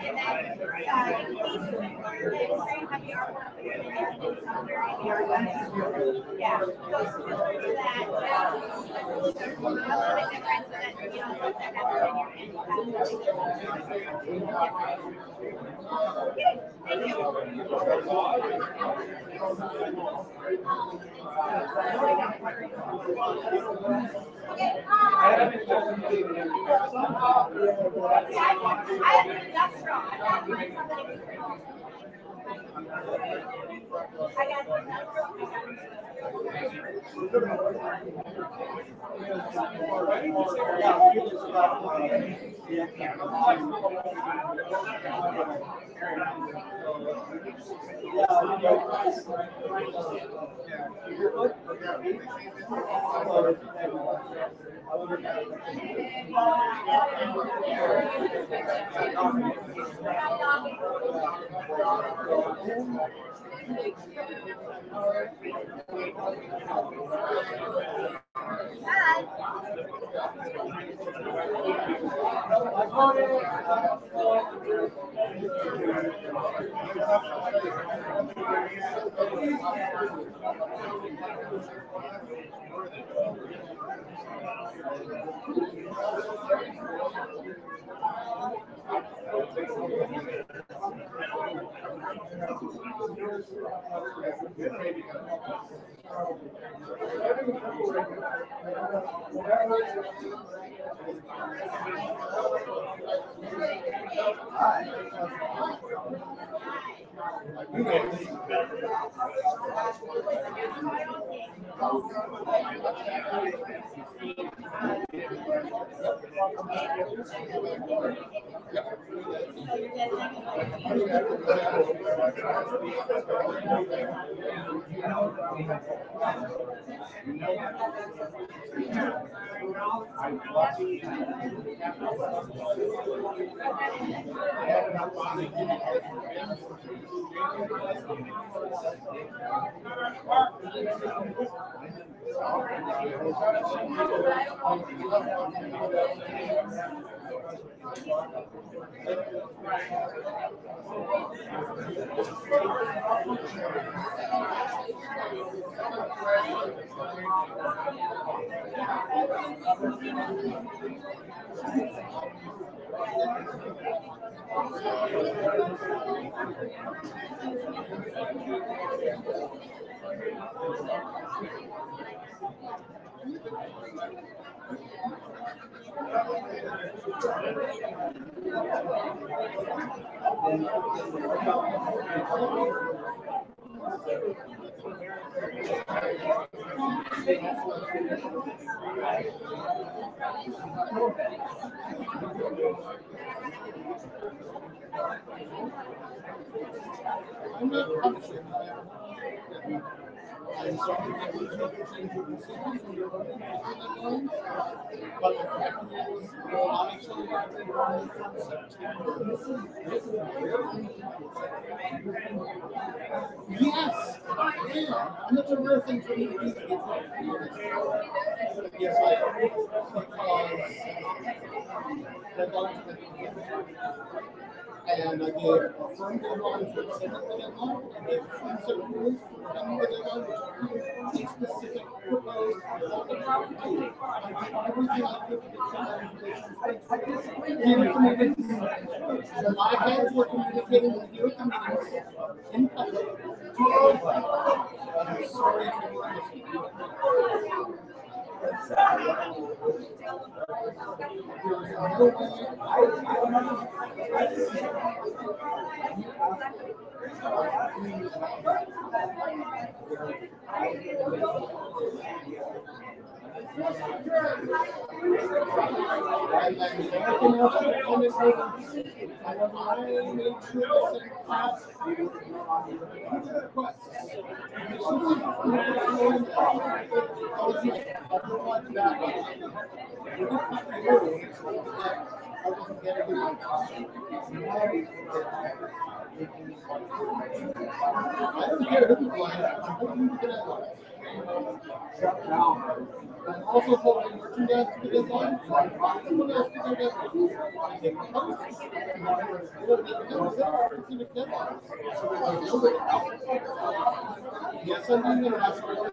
Yes, yeah, and that's a rare thing for me to do. Yes, I and I gave a firm deadline for setting the deadline, I gave set rules for setting the deadline, which are specific proposed on the property. I did everything I could to get that information. Here meetings, so my heads were communicating with you at the meetings in public. I'm sorry if you were missing. Also, holding merchandise to the deadline. Someone else to their deadline. Yes, I'm doing international.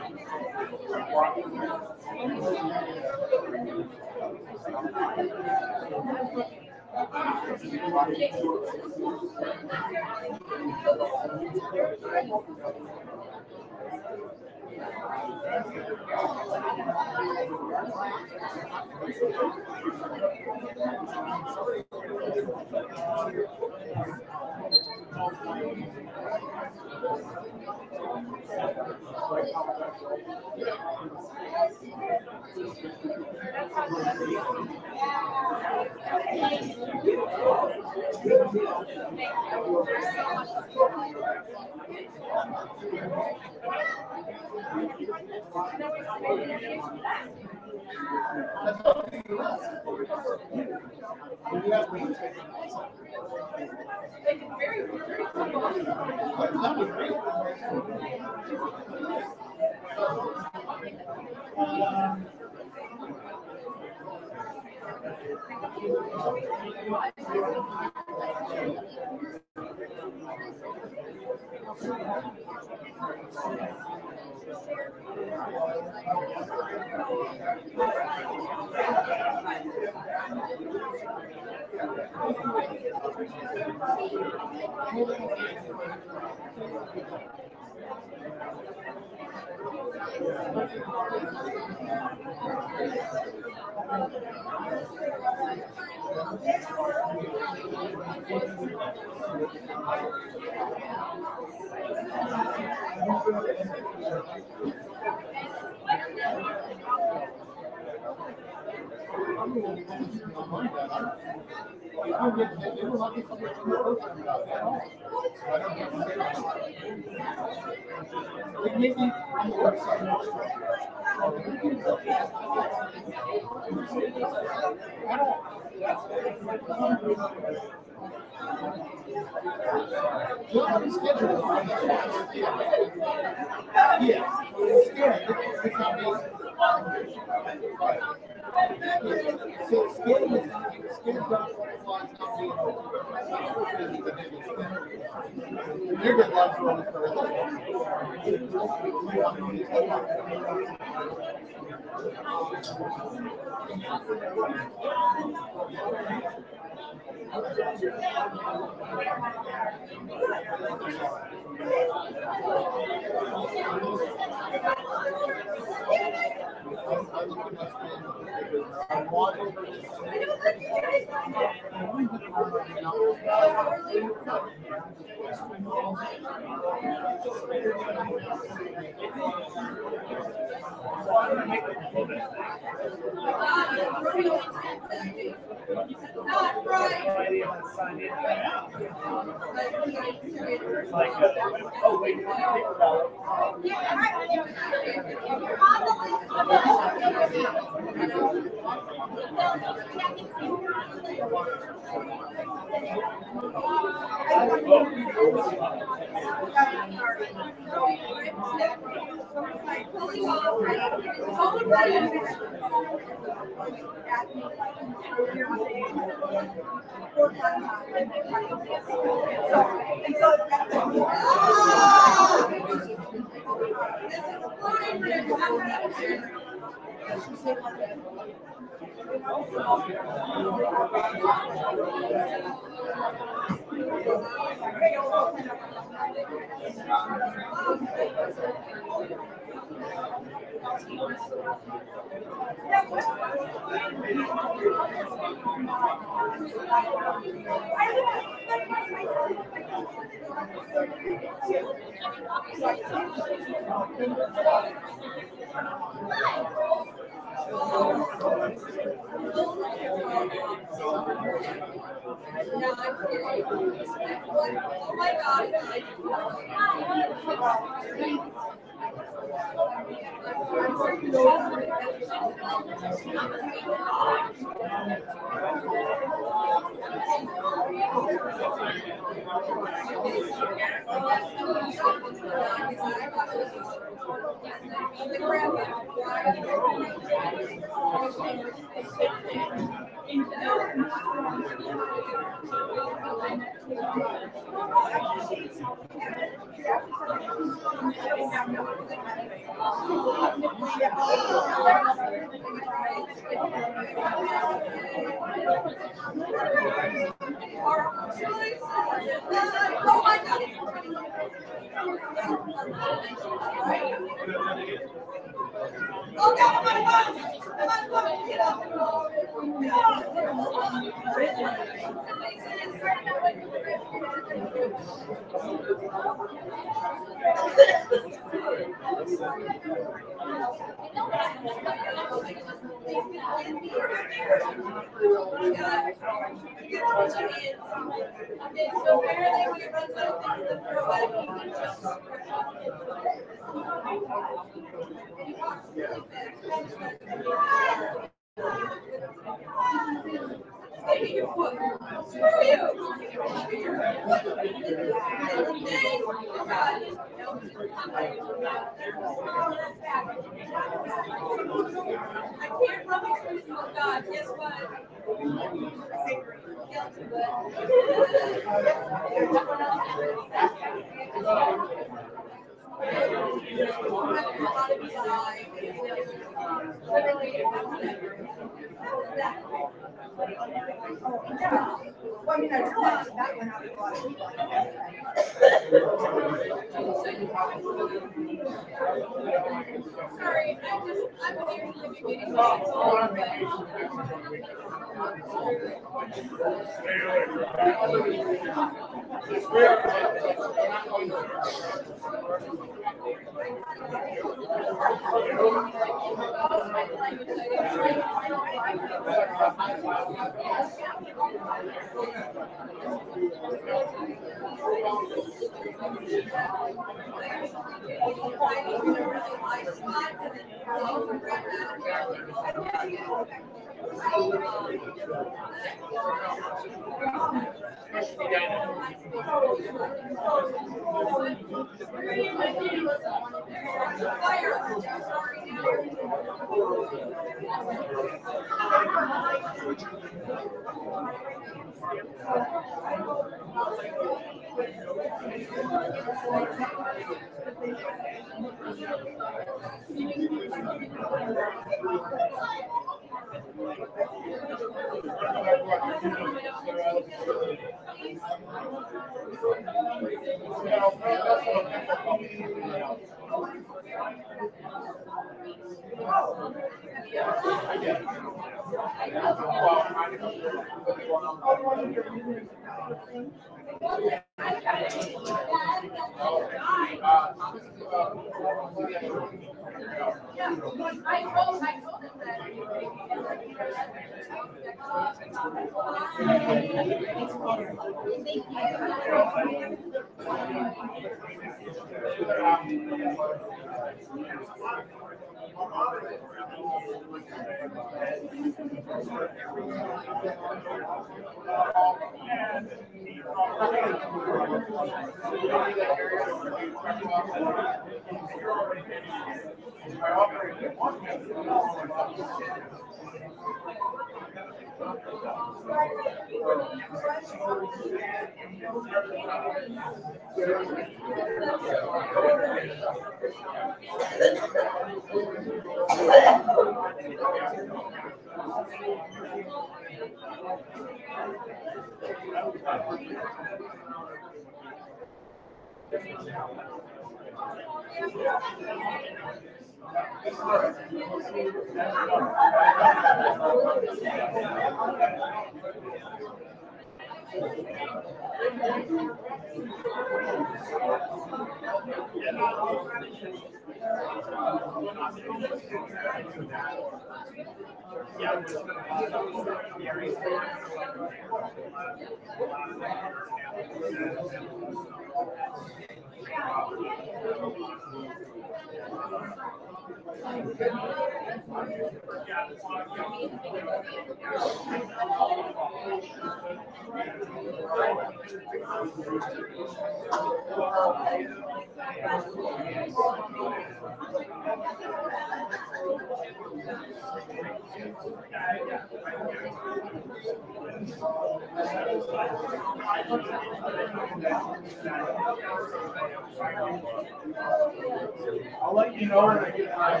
I'll let you know when I get my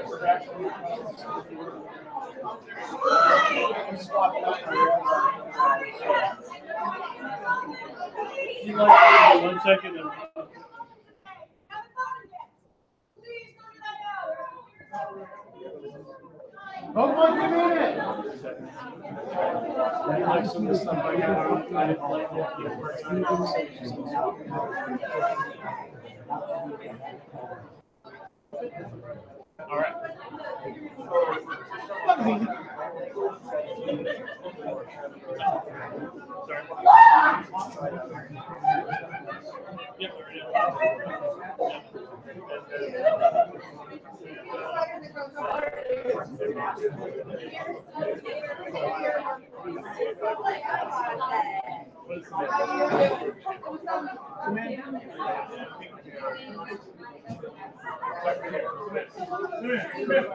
production. One second. Don't look at it. Like some of the stuff I got, I didn't like All right.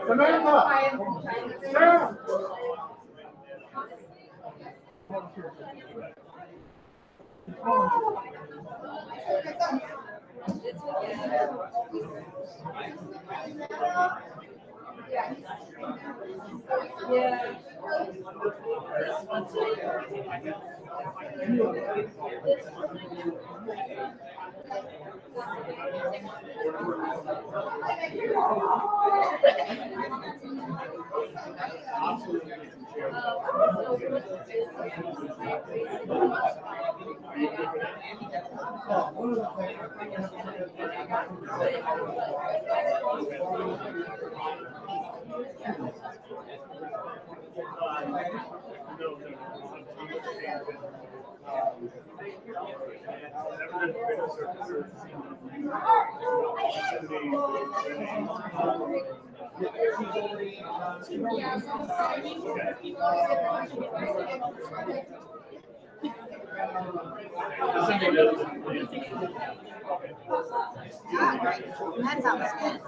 Samantha! That sounds good.